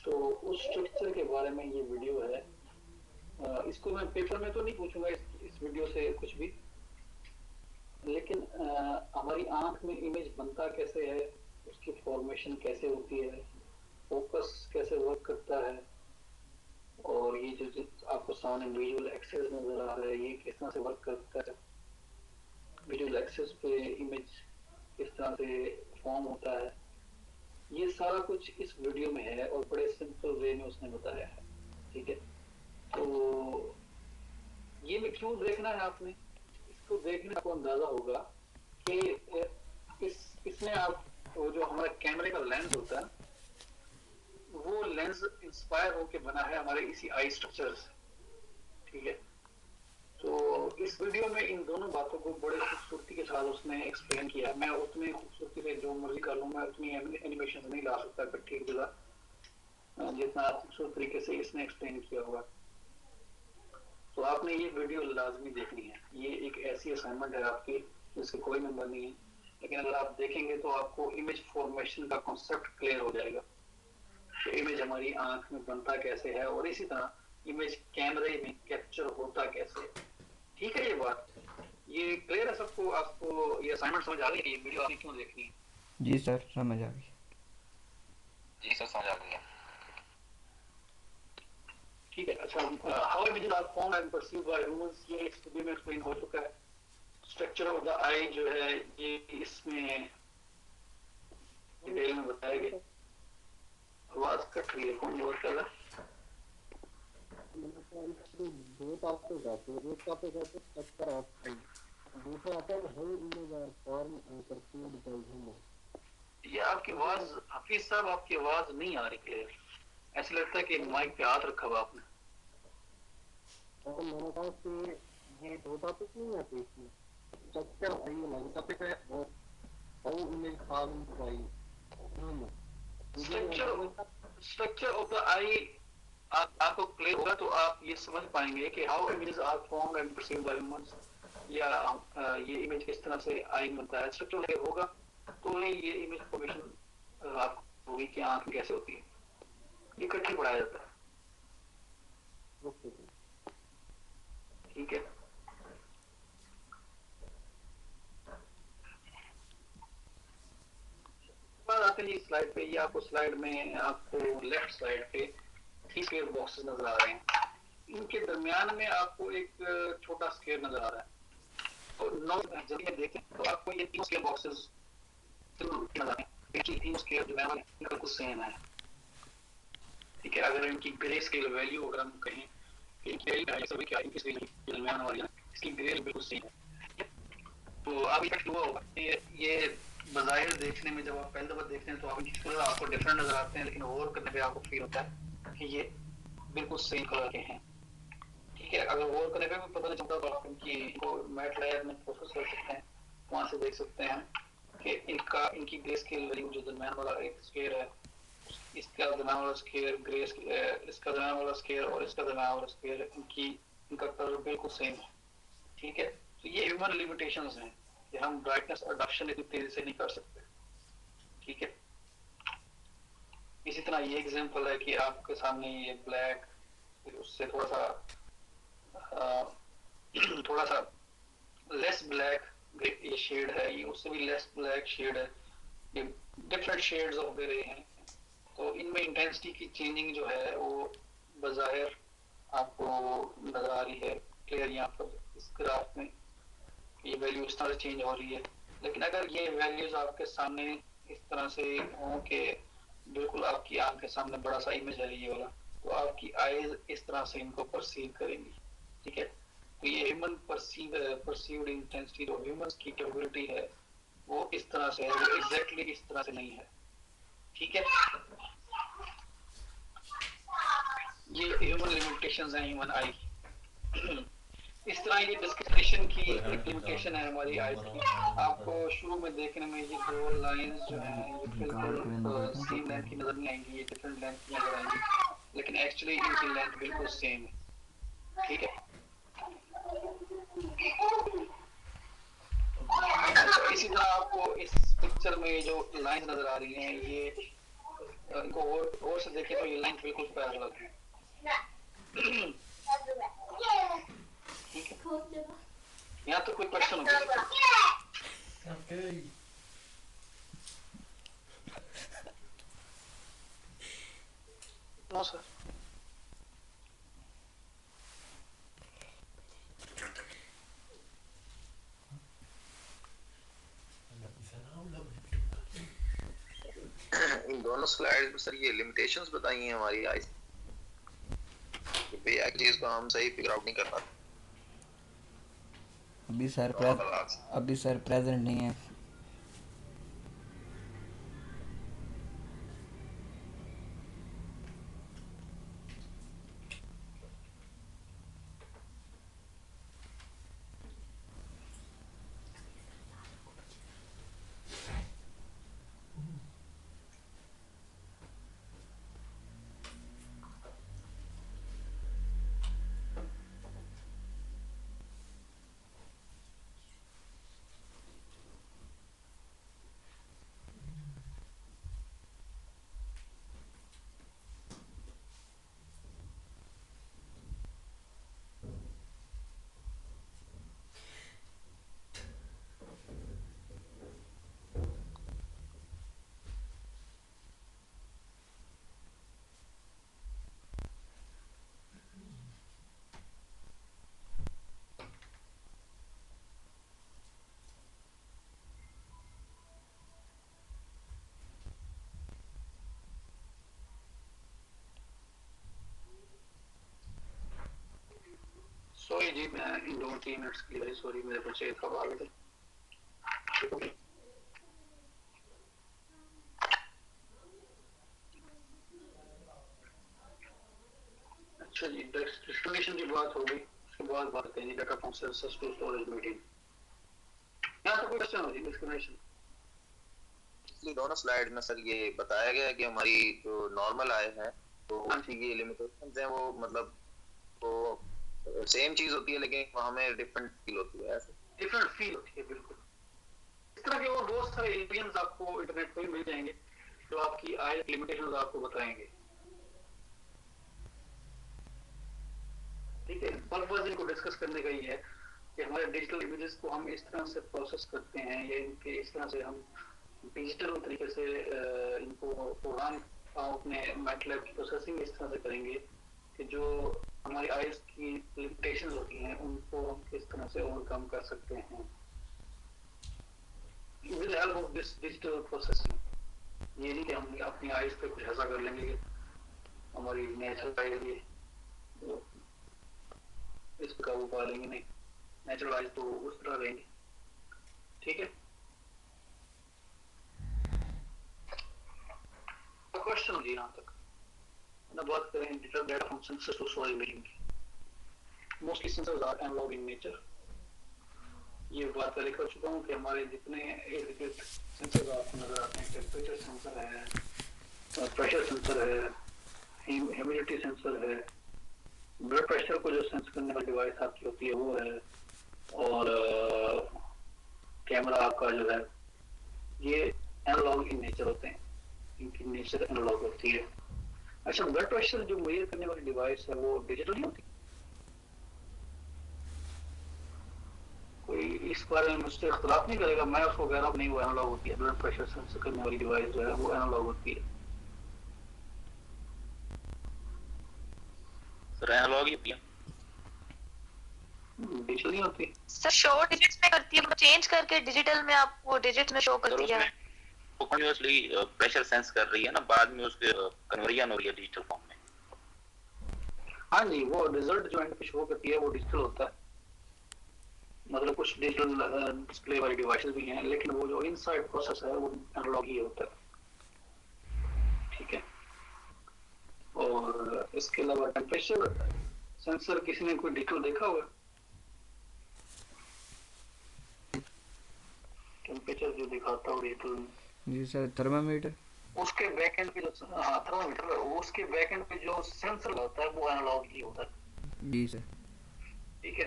तो उस स्ट्रक्चर के बारे में ये वीडियो है। इसको मैं पेपर में तो नहीं पूछूंगा इस वीडियो से कुछ भी, लेकिन हमारी आंख में इमेज बनता कैसे है, उसकी फॉर्मेशन कैसे होती है, फोकस कैसे वर्क करता है, और ये जो आपको सामने विजुअल एक्सेस नजर आ रहा है ये किस तरह से वर्क करता है, विजुअल एक्सेस पे इमेज किस तरह से फॉर्म होता है, ये सारा कुछ इस वीडियो में है और बड़े सिंपल वे में उसने बताया है, ठीक है। तो ये में क्यों देखना है आपने, इसको देखने आपको अंदाजा होगा कि इसमें आप वो जो हमारा कैमरे का लेंस होता है वो लेंस इंस्पायर होके बना है हमारे इसी आई स्ट्रक्चर से, ठीक है। तो इस वीडियो में इन दोनों बातों को बड़े खूबसूरती के साथ उसने एक्सप्लेन किया। मैं उतनी खूबसूरती से जो मर्जी कर लूँ, मैं उतनी एनिमेशन नहीं ला सकता ठीक जगह जितना खूबसूरत तरीके से इसने एक्सप्लेन किया हुआ। तो आपने ये वीडियो लाजमी देखनी है, ये एक ऐसी असाइनमेंट है आपकी जिससे कोई नंबर नहीं है, लेकिन अगर आप देखेंगे तो आपको इमेज फॉर्मेशन का कॉन्सेप्ट क्लियर हो जाएगा कि इमेज हमारी आंख में बनता कैसे है और इसी तरह इमेज कैमरे में कैप्चर होता कैसे है, ठीक है। ये बात ये क्लियर है सबको, आपको ये असाइनमेंट समझ आ गई, ये वीडियो आपने क्यों देखनी है? जी सर, समझ आ गई। जी सर, समझ आ गया। ठीक है। अच्छा, how images are formed and perceived by humans, ये इस वीडियो में एक्सप्लेन हो चुका है। स्ट्रक्चर ऑफ द आई जो है ये इसमें डिटेल में बताया गया। आवाज कट रही है, कौन बोल कर रहा है? दो टॉपिक आते हैं, एक टॉपिक आते हैं स्ट्रक्चर ऑफ आई, दूसरा आता है how image are form and perceived by human. ये आपकी आवाज, हाफिज साहब आपकी आवाज नहीं आ रही क्लियर, ऐसा लगता है कि माइक पे हाथ रखा हुआ आपने। और मैंने कहा कि ये दो टॉपिक नहीं आते इसमें, स्ट्रक्चर आई अलग टॉपिक है और how image form by human. Structure of the eye आपको क्लियर होगा तो आप ये समझ पाएंगे कि how images are formed and perceived by humans, या ये इमेज किस तरह से आई बनता है। स्ट्रक्चर क्लियर होगा तो ये इमेज फॉर्मेशन आपको होगी कि आंख कैसे होती है, ये इकट्ठे पढ़ाया जाता है, ठीक है। बात आते हैं स्लाइड पे, ये आपको स्लाइड में आपको लेफ्ट साइड पे 3 स्क्वायर बॉक्सेस नजर आ रहे हैं, इनके दरमियान में आपको एक छोटा स्क्वायर नजर आ रहा है। तो नौ जब ये देखें तो आपको ये 3 स्क्वायर बॉक्सेस नजर आ रहे हैं, 3 स्क्वायर जो है इनका कुछ सेम है, ठीक है। अगर इनकी ग्रे स्केल वैल्यू अगर हम कहें कि इनकी वैल्यू है सभी क्या इनकी स्केल दरमियान वाली है, इसकी ग्रे बिल्कुल सेम है। तो आप इफेक्ट हुआ होगा ये बज़ाहिर देखने में, जब आप पहली दफा देखते हैं तो आप इनके कलर आपको डिफरेंट नजर आते हैं, लेकिन और करने पे आपको फील होता है कि ये बिल्कुल सेम कलर के हैं। ठीक है, अगर और करने पे भी पता नहीं चलता तो आप इनको मैट लेयर में प्रोसेस कर सकते हैं, वहां से देख सकते हैं कि इनकी ग्रे स्केल वैल्यू जो दरम्यान वाला एक स्केयर है, इसका दरम्यान वाला स्केयर ग्रे, इसका दरम्यान वाला स्केयर और इसका दरम्यान वाला स्केयर, इनका कलर बिल्कुल सेम है। ठीक है, तो ये ह्यूमन लिमिटेशंस हैं कि हम ब्राइटनेस अडॉप्शन इतनी तेजी से नहीं कर सकते। ठीक है, इसी तरह ये एग्जांपल है कि आपके सामने ये ब्लैक, उससे थोड़ा सा लेस ब्लैक ये शेड है, ये उससे भी लेस ब्लैक शेड है, ये डिफरेंट शेड्स ऑफ ग्रे हैं। तो इनमें इंटेंसिटी की चेंजिंग जो है वो बज़ाहिर आपको नजर आ रही है क्लियर यहाँ पर इस ग्राफ में, ये वैल्यू इस तरह से चेंज हो रही है। लेकिन अगर ये वैल्यूज आपके सामने इस तरह से हों कि बिल्कुल आपकी आंख के सामने बड़ा सा इमेज है ये वाला, तो आपकी आईज इस तरह से इनको परसीव करेंगी। ठीक है, तो ये ह्यूमन परसीव्ड इंटेंसिटी जो ह्यूमंस की कैपेबिलिटी है वो इस तरह से है, वो एग्जैक्टली इस तरह से नहीं है। ठीक है, ये ह्यूमन लिमिटेशंस हैं ह्यूमन आई की। इस तरह ये डिस्क्रिप्शन की एक लिमिटेशन है हमारी आईज की। आपको शुरू में देखने में ये दो लाइंस जो हैं ये बिल्कुल सेम लेंथ की नजर नहीं आएंगी, ये डिफरेंट लेंथ की नजर आएंगी, लेकिन एक्चुअली इनकी लेंथ बिल्कुल सेम है। ठीक है, अच्छा इसी तरह आपको इस पिक्चर में जो लाइन नजर आ रही हैं ये इनको और से देखें तो ये लाइन बिल्कुल पैरेलल है। ठीक है, यहाँ तो कोई क्वेश्चन होगा? No sir. इन दोनों स्लाइड्स में सर ये लिमिटेशंस बताई हैं हमारी आईज पे, एक चीज को हम सही फिगर आउट नहीं कर पाते। अभी सर प्रेजेंट नहीं है। सॉरी जी, मैं इन 2-3 मिनट्स के लिए सॉरी, मेरे को चाहिए था बाहर से। अच्छा जी, डिस्क्रिमिनेशन की बात हो गई, उसके बाद बात करेंगे data from services to storage meeting. यहाँ तो कोई क्वेश्चन हो जी डिस्क्रिमिनेशन? इसलिए दोनों स्लाइड में सर ये बताया गया है कि हमारी जो नॉर्मल आय है तो उसकी ये लिमिटेशंस हैं, वो मतलब वो सेम चीज होती है लेकिन हमें डिफरेंट फील होती है। ऐसे डिफरेंट फील होती है बिल्कुल। इस तरह के और बहुत सारे एलियंस आपको इंटरनेट पर मिल जाएंगे जो आपकी आई लिमिटेशंस आपको बताएंगे। ठीक है, पर्पस इनको डिस्कस करने का ही है कि हमारे डिजिटल इमेजेस को हम इस तरह से प्रोसेस करते हैं या इनके इस तरह से हम डिजिटल तरीके से इनको प्रोग्राम अपने मैटलैब की प्रोसेसिंग इस तरह से करेंगे कि जो हमारी आईज की लिमिटेशंस होती हैं उनको हम किस तरह से ओवरकम कर सकते हैं with the help of this digital processing. ये नहीं कि हम अपनी आईज पे कुछ ऐसा कर लेंगे कि हमारी नेचुरल आईज ये इस पर काबू पा लेंगे, नहीं, नेचुरल आईज तो उस तरह रहेंगे। ठीक है। तो क्वेश्चन मुझे यहाँ तक ना बात करें digital data from sensor to soil meeting की। Mostly sensors are analogue in nature. ये बात पहले कर चुका हूँ कि हमारे जितने सेंसर आपको नजर आते हैं, टेम्परेचर सेंसर है, प्रेशर सेंसर है, ह्यूमिडिटी सेंसर है, ब्लड प्रेशर को जो सेंस करने वाली डिवाइस आपकी होती है वो है, और कैमरा आपका जो है, ये एनालॉग इन नेचर होते हैं, इनकी नेचर एनालॉग होती है। अच्छा, ब्लड प्रेशर जो मेजर करने वाली डिवाइस है वो डिजिटल नहीं होती? कोई इस बारे में मुझसे इख्तिलाफ नहीं करेगा, मैं उसको कह रहा हूँ नहीं, वो एनालॉग होती है। ब्लड प्रेशर सेंस करने वाली डिवाइस जो है वो एनालॉग होती है। सर एनालॉग ही होती है, डिजिटल नहीं होती। सर शो डिजिट्स में करती है, मतलब चेंज करके डिजिटल में आपको डिजिट्स में शो करती है। वो कंटिन्यूअसली प्रेशर सेंस कर रही है ना, बाद में उसके कन्वर्जन हो रही है डिजिटल फॉर्म में। हाँ जी, वो रिजल्ट जो एंड पे शो करती है वो डिजिटल होता है। मतलब कुछ डिजिटल डिस्प्ले वाली डिवाइसेस भी हैं, लेकिन वो जो इनसाइड प्रोसेस है वो एनालॉग ही होता है। ठीक है। और इसके अलावा टेम्परेचर सेंसर किसी ने कोई डिजिटल देखा हुआ? टेम्परेचर जो दिखाता हो डिजिटल, जी सर, थर्मामीटर। उसके बैक एंड पे जो थर्मामीटर, उसके बैक एंड पे जो सेंसर होता है वो एनालॉग ही होता है। जी सर। ठीक है।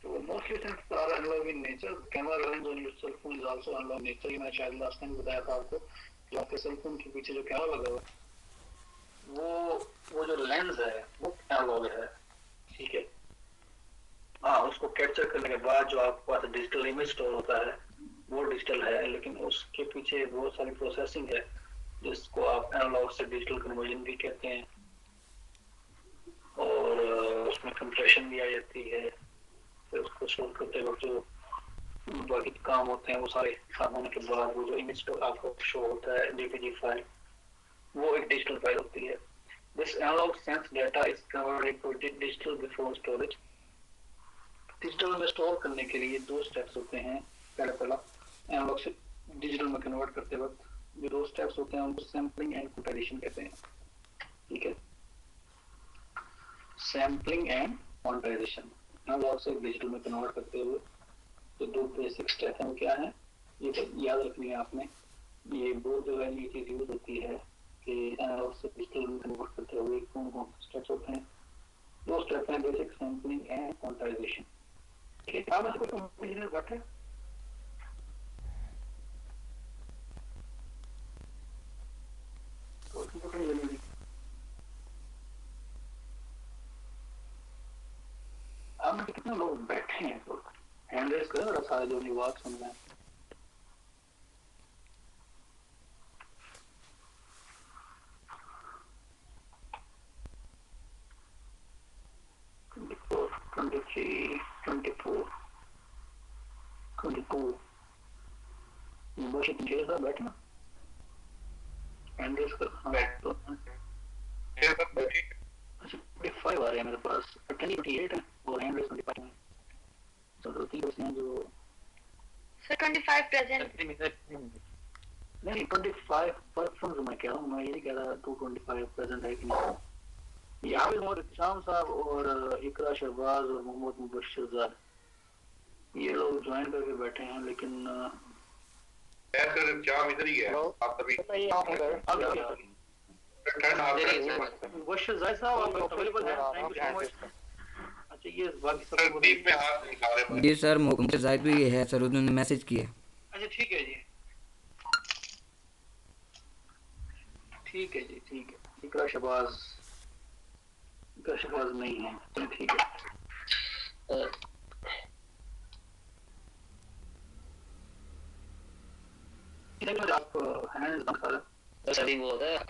तो mostly sensor are analogue in nature. Camera lens on your cell phone is also analog in nature. ये मैं शायद लास्ट टाइम बताया था आपको कि आपके सेल फोन के पीछे जो कैमरा लगा हुआ है वो जो लेंस है वो एनालॉग है। ठीक है। हाँ, उसको कैप्चर करने के बाद जो आपके पास डिजिटल इमेज स्टोर होता है वो डिजिटल है, लेकिन उसके पीछे बहुत सारी प्रोसेसिंग है जिसको आप एनालॉग से डिजिटल कन्वर्जन भी कहते हैं, और उसमें कंप्रेशन भी आ जाती है। फिर उसको शो करते वक्त जो बाकी काम होते हैं वो सारे काम होने के बाद वो जो इमेज आपको शो होता है जेपीजी फाइल, वो एक डिजिटल फाइल होती है। This analog sense data is converted to digital before storage. Digital में स्टोर करने के लिए दो स्टेप्स होते हैं। पहला एनालॉग से डिजिटल में कन्वर्ट करते वक्त जो दो स्टेप्स होते हैं उनको सैम्पलिंग एंड क्वांटाइजेशन कहते हैं। ठीक है। सैम्पलिंग एंड क्वांटाइजेशन, एनालॉग से डिजिटल में कन्वर्ट करते हुए जो दो बेसिक स्टेप हैं वो क्या है, ये याद रखनी है आपने। ये बहुत जो है ये चीज यूज होती है कि एनालॉग से डिजिटल में कन्वर्ट करते हुए कौन कौन से स्टेप्स होते हैं। दो स्टेप हैं, बेसिक सैम्पलिंग एंड क्वांटाइजेशन। ठीक है। आप इसको इंजीनियर बैठे आप में कितने लोग बैठे हैं? तो हैंड रेस करें और सारे जो नहीं बात सुन रहे हैं। बैठना हैंड रेस कर बैठ तो अच्छा 25 आ रहे हैं मेरे पास, 28 है और हैंड रेस 25 है। चलो तीन बच्चे हैं जो सर 25 प्रेजेंट। नहीं 25 पर्सन मैं कह रहा हूँ, मैं ये नहीं कह रहा 225 प्रेजेंट है कि नहीं। यहाँ पे मोहम्मद इस्लाम साहब और इकरा शहबाज और मोहम्मद मुबश्शिर ये लोग ज्वाइन करके बैठे हैं, लेकिन सर जाम इधर ही है। आप तभी मुबश्शिर साहब आप अवेलेबल हैं? Thank you so much. अच्छा ये बाकी सब बीच में हाथ दिखा रहे हैं। जी सर, मुझे जाहिद भी है सर, उन्होंने मैसेज किया। अच्छा ठीक है जी, ठीक है जी, ठीक है। इकरा शहबाज नहीं है, तो ठीक है। आप हैंड बंद सभी बोल रहे हैं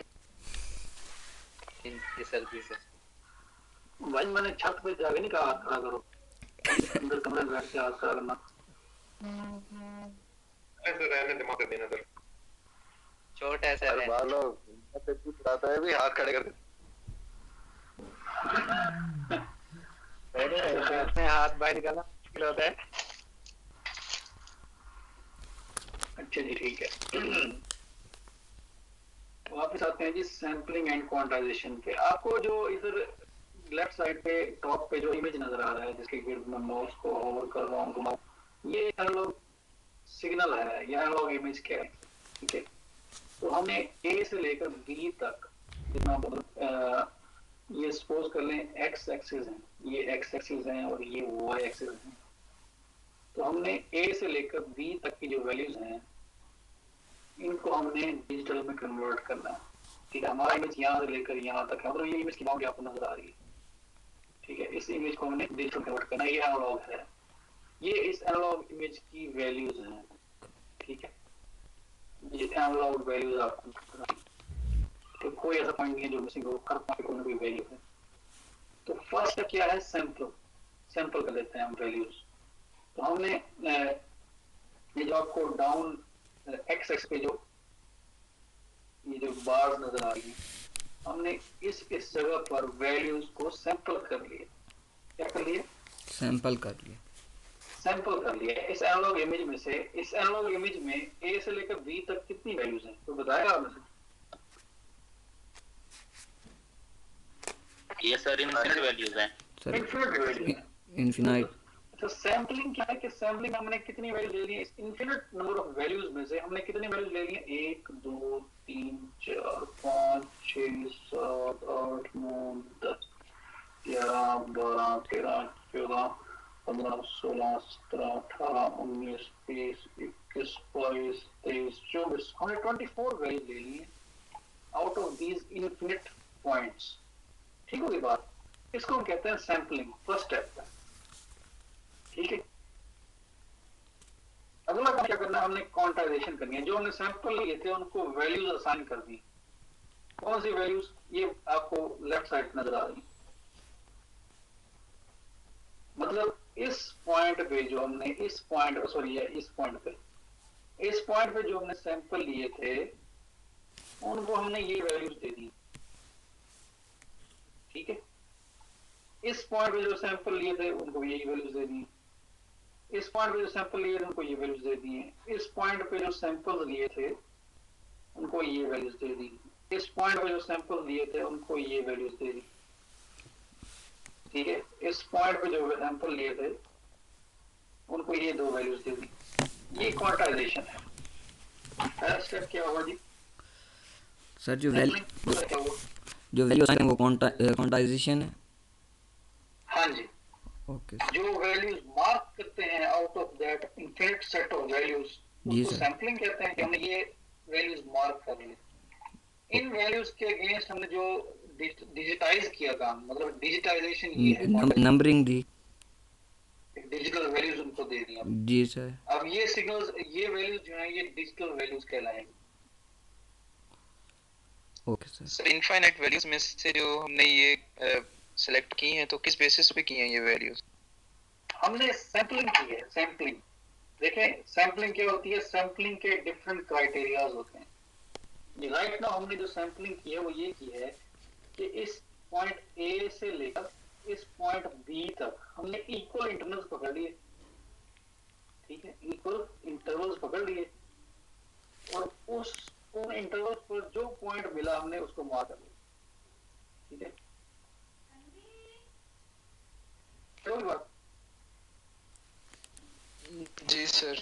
इनकी सर्दी से। भाई मैंने छत पे जाके नहीं कहा हाथ खड़ा करो, अंदर कमरे में बैठ के हाथ खड़ा करना। ऐसे रहने दिमाग कर देना सर। छोटा ऐसा है बालो पे कुछ आता है भी हाथ खड़े कर अपने हाथ बाहर निकालना मुश्किल होता है। अच्छा जी, ठीक है। वापस आते हैं जी सैम्पलिंग एंड क्वांटाइजेशन पे। आपको जो इधर लेफ्ट साइड पे टॉप पे जो इमेज नजर आ रहा है, जिसके गिर्द मैं माउस को होवर कर रहा हूँ, घुमाऊं, ये एनालॉग सिग्नल है, ये एनालॉग इमेज क्या है, ठीक है। तो हमने ए से लेकर बी तक जितना ये सपोज कर लें एक्स एक्सिस है, ये एक्स एक्सिस है और ये वाई एक्सिस है। तो हमने ए से लेकर बी तक की जो वैल्यूज हैं इनको हमने डिजिटल में कन्वर्ट करना है, ठीक है। हमारा इमेज यहाँ से लेकर यहाँ तक है, मतलब ये इमेज की बाउंड्री आपको नजर आ रही है, ठीक है। इस इमेज को हमने डिजिटल कन्वर्ट करना है, ये एनालॉग है, ये इस एनालॉग इमेज की वैल्यूज हैं, ठीक है। ये एनालॉग वैल्यूज आपको, तो कोई ऐसा पॉइंट नहीं है जो मिसिंग हो, हर पॉइंट कोई ना कोई वैल्यू है। तो फर्स्ट क्या है, सैंपल, सैंपल कर लेते हैं हम वैल्यूज। तो हमने ये जो आपको डाउन एक्स एक्स पे जो ये जो बार्स नजर आ रही है, हमने इस जगह पर वैल्यूज को सैंपल कर लिए। क्या कर लिए? सैंपल कर लिए। सैंपल कर लिया। इस एनालॉग इमेज में से, इस एनालॉग इमेज में ए से लेकर बी तक कितनी वैल्यूज हैं, तो बताएगा आपने? ये सर इनफिनिट वैल्यूज हैं। सर इनफिनिट वैल्यू है। इनफिनाइट। तो सैंपलिंग क्या है कि सैंपलिंग हमने कितनी वैल्यू ले ली है, इस इनफिनिट नंबर ऑफ वैल्यूज में से हमने कितनी वैल्यूज ले ली है? 1 2 3 4 5 6 7 8 9 10 11 12 13 14 15 16 17 18 19 20 21 22 23 24 हमने 24 वैल्यूज ले ली है out of these infinite points. ठीक होगी बात? इसको हम कहते हैं सैंपलिंग, फर्स्ट स्टेप है, ठीक है। अगला काम क्या करना है, हमने क्वांटाइजेशन करनी है। जो हमने सैंपल लिए थे उनको वैल्यूज असाइन कर दी। कौन सी वैल्यूज? ये आपको लेफ्ट साइड नजर आ रही है। मतलब इस पॉइंट पे जो हमने इस पॉइंट पे जो हमने सैंपल लिए थे उनको हमने ये वैल्यूज दे दी, ठीक है। इस पॉइंट पे जो सैंपल लिए थे उनको यही वैल्यूज दे दी। इस पॉइंट पे जो सैंपल लिए थे उनको ये वैल्यूज दे दी हैं। इस पॉइंट पे जो सैंपल लिए थे उनको ये वैल्यूज दे दी। इस पॉइंट पे जो सैंपल लिए थे उनको ये वैल्यूज दे दी, ठीक है। इस पॉइंट पे जो सैंपल लिए थे उनको ये दो वैल्यूज दे दी। ये क्वांटाइजेशन है। पहला स्टेप क्या हुआ जी? सर जो वैल्यू है वो क्वांटाइजेशन है। हाँ जी, ओके जो वैल्यूज मार्क करते हैं out of that infinite set of values उसको सैंपलिंग कहते हैं कि हमने ये वैल्यूज मार्क कर ली। इन वैल्यूज के अगेंस्ट हमने जो डिजिटाइज किया काम, मतलब डिजिटाइजेशन ये है, नंबरिंग दी, डिजिटल वैल्यूज उनको दे दी। जी सर। अब ये सिग्नल्स, ये वैल्यूज जो है ये डिजिटल वैल्यूज कहलाएंगे। Okay sir. Sir infinite values में से जो हमने ये सेलेक्ट की हैं तो किस बेसिस पे की हैं ये वैल्यूज? हमने सैंपलिंग की है। सैंपलिंग देखें, सैंपलिंग क्या होती है? सैंपलिंग के डिफरेंट क्राइटेरियाज होते हैं। राइट नाउ हमने जो सैंपलिंग की है वो ये की है कि इस पॉइंट ए से लेकर इस पॉइंट बी तक हमने इक्वल इंटरवल्स पकड़ लिए, ठीक है। इक्वल इंटरवल्स पकड़ लिए और उन इंटरवल्स पर जो पॉइंट मिला हमने उसको मार्क कर लिया, ठीक है। बात जी सर।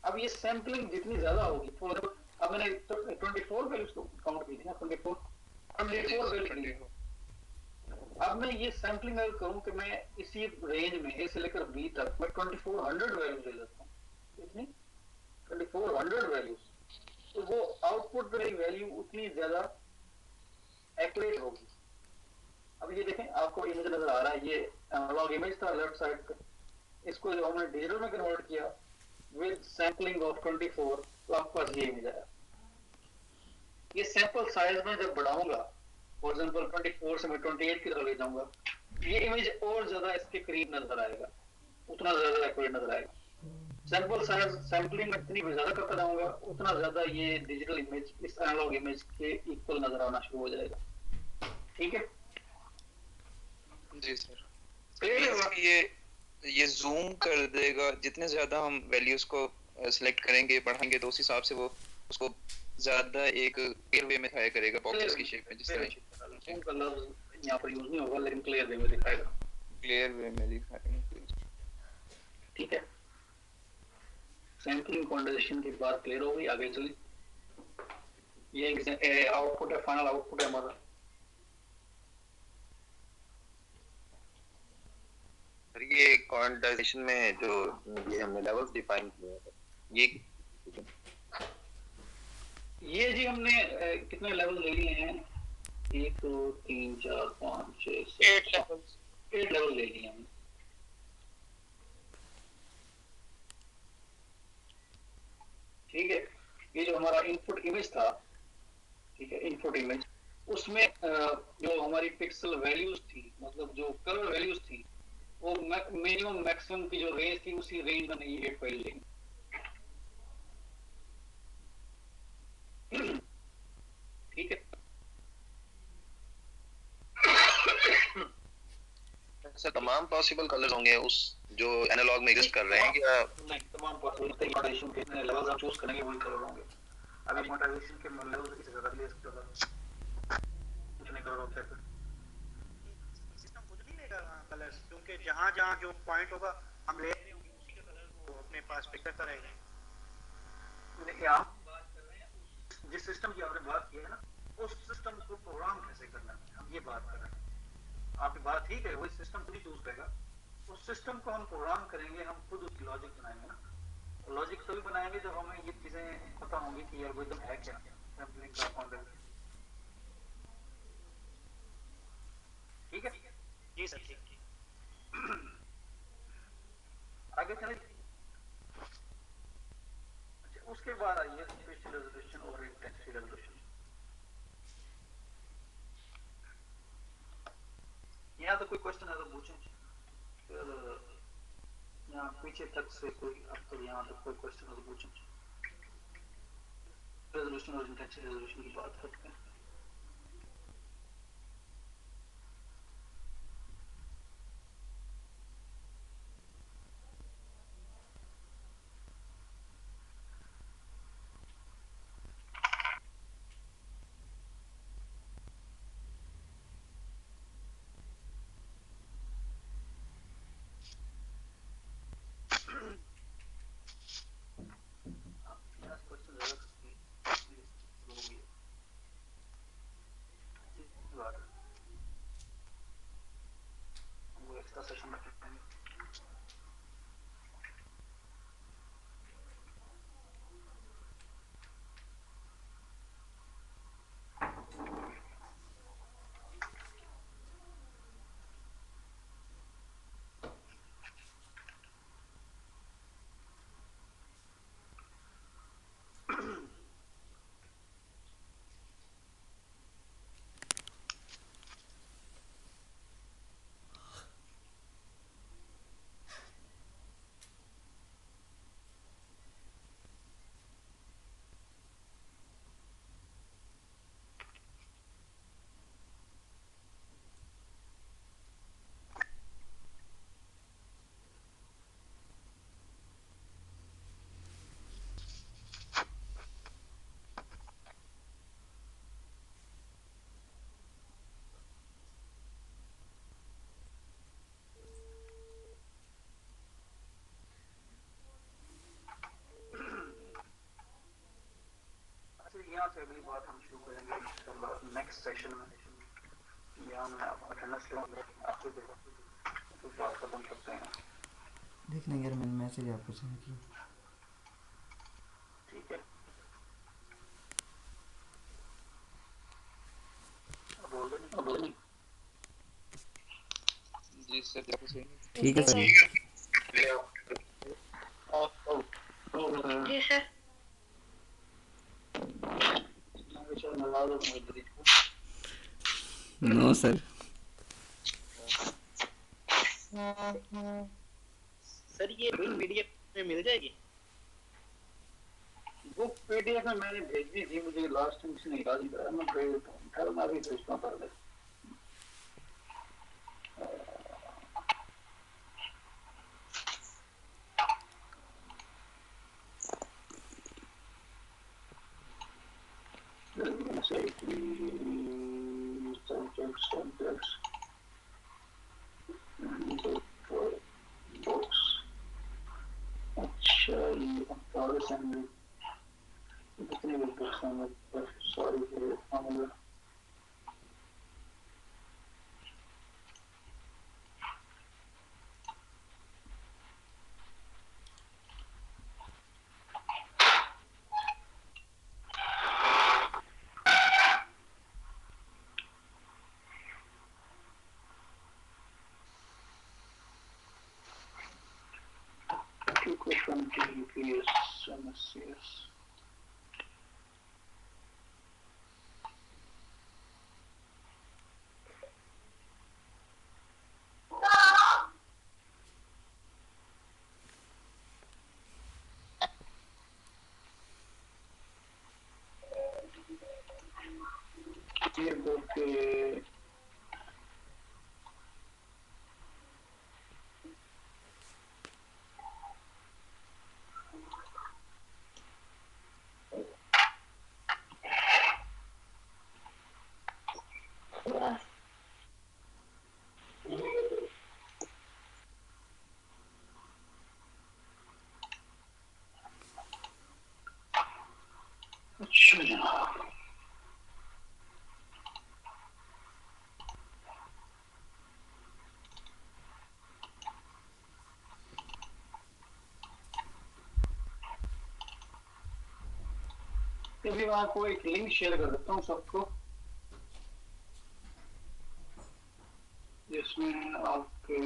अब ये सैंपलिंग जितनी ज्यादा होगी, अब मैंने 24 वैल्यूज को काउंट की थी ना, 24 वैल्यू। अब मैं ये सैंपलिंग अगर करूं कि मैं इसी रेंज में ए से लेकर बी तक मैं 2400 वैल्यूज ले लेता हूं, इतनी 2400 वैल्यूज, तो वो आउटपुट मेरी वैल्यू उतनी ज्यादा एक्यूरेट होगी। अब ये देखें, आपको इमेज नजर आ रहा है, ये एनालॉग इमेज था लेफ्ट साइड पे, इसको जो हमने डिजिटल में कन्वर्ट किया विद सैंपलिंग ऑफ 24, तो आपके पास ये इमेज आया। ये सैंपल साइज में जब बढ़ाऊंगा, फॉर एग्जांपल 24 से मैं 28 की तरफ ले जाऊंगा, ये इमेज और ज्यादा इसके करीब नजर आएगा, उतना ज्यादा एक्यूरेट नजर आएगा। सैंपल साइज सैंपलिंग में जितनी ज्यादा करता जाऊंगा उतना ज्यादा ये डिजिटल इमेज इस एनालॉग इमेज के इक्वल नजर आना शुरू हो जाएगा, ठीक है जी सर। ये ये जूम कर देगा, जितने ज्यादा हम वैल्यूज को सिलेक्ट करेंगे बढ़ाएंगे तो उस हिसाब से वो उसको ज्यादा एक क्लियर वे में दिखाया करेगा बॉक्सेस की शेप में, जिस तरह जूम का लफ्ज यहाँ पर यूज नहीं होगा लेकिन क्लियर वे में दिखाएगा, क्लियर वे में दिखाएगा। ठीक है। सैंपलिंग क्वांटाइजेशन की बात क्लियर हो गई, आगे चलिए। ये आउटपुट है, फाइनल आउटपुट है हमारा। ये क्वांटाइजेशन में जो ये हमने लेवल्स डिफाइन किए हैं, ये जी हमने कितने लेवल ले लिए हैं? 1 2 3 4 5 6 7 8 लेवल ले लिए हमने। ठीक है, ये जो हमारा इनपुट इमेज था, ठीक है, इनपुट इमेज, उसमें जो हमारी पिक्सल वैल्यूज थी, मतलब जो कलर वैल्यूज थी, वो मिनिमम मैक्सिमम की जो रेंज थी उसी रेंज में ये 8 फाइल लेंगे। ठीक है, ऐसे तमाम पॉसिबल कलर्स होंगे उस जो एनालॉग में एग्जिस्ट कर रहे हैं क्या? नहीं, तमाम पॉसिबल क्वांटाइजेशन के जितने लेवल्स हम चूज करेंगे वही कलर होंगे। अभी क्वांटाइजेशन के लेवल्स किसी ज्यादा ले सकते हो, कुछ नहीं करोगे क्या फिर? सिस्टम खुद नहीं लेगा कलर्स, क्योंकि जहाँ जहाँ जो पॉइंट होगा हम ले रहे होंगे उसी का कलर वो अपने पास पिक करता रहेगा। आप बात कर रहे हैं जिस सिस्टम की आपने बात की है ना, उस सिस्टम को प्रोग्राम कैसे करना है, हम ये बात कर रहे हैं। आपकी बात ठीक है, वही सिस्टम खुद ही चूज करेगा। उस सिस्टम को हम प्रोग्राम करेंगे, हम खुद उसकी लॉजिक बनाएंगे ना। लॉजिक तभी बनाएंगे जब हमें ये चीजें पता होंगी कि एल्गोरिथम है क्या, सैंपलिंग का कॉन्सेप्ट। ठीक है जी सर, ठीक। आगे चले। अच्छा, उसके बाद आइए स्पेशल रेजोल्यूशन और इंटेंसिटी रेजोल्यूशन। यहाँ तो कोई क्वेश्चन है तो पूछें, फिर यहाँ पीछे तक से कोई अब तक यहाँ तक कोई क्वेश्चन है तो पूछें। रेजोल्यूशन और इंटेंसिटी रेजोल्यूशन की बात करते हैं। एक्स्ट्रा सेशन रखेंगे। यहाँ से अगली बात हम शुरू करेंगे इंशाल्लाह नेक्स्ट सेशन में। यहाँ मैं अटेंडेंस लूँगा, आपसे तो बात खत्म करते हैं। देख लेंगे यार, मैंने मैसेज आपको सेंड किया। ठीक है, बोल दो। जी सर, ठीक है सर। जी सर। No sir. सर ये पीडीएफ में मिल जाएगी? बुक पीडीएफ में मैंने भेज दी थी, मुझे लास्ट टाइम से निकाल दिया, मैं भेज देता हूँ। खैर मैं भी भेजता हूँ पहले। असेंबली जितनी भी बुक्स हैं सॉरी question TPS MSCS ये बोल के अच्छा जनाब अभी वहाँ को एक लिंक शेयर कर देता हूँ सबको जिसमें आपके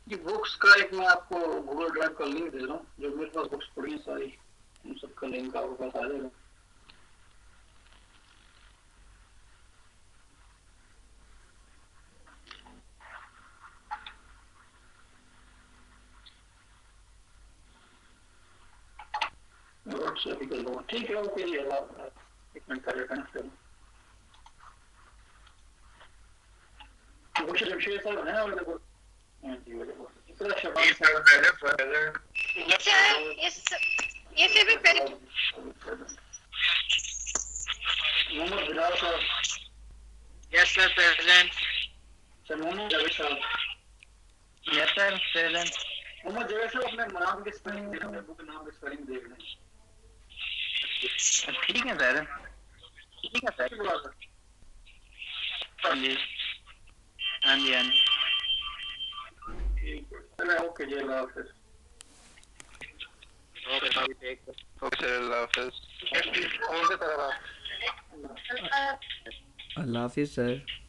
बुक्स का एक मैं आपको गूगल ड्राइव का लिंक दे रहा हूँ जो मेरे पास बुक्स पड़ी हैं सारी उन सबका लिंक आपके पास आ जाएगा ठीक है ओके जी एक मिनट का कनेक्ट करूँ जमशेद साहब है ना ये भी पहले Mohammad Bilal sahab yes sir present sir Mohammad Javed sahab yes sir present Mohammad Javed sahab अपने नाम के स्पेलिंग देख लें बुक नाम के स्पेलिंग देख लें ठीक है सर हाँ जी हाँ जी हाँ जी ओके जी अल्लाह हाफिज़ ओके सर अल्लाह हाफिज़ अल्लाह हाफिज़ सर।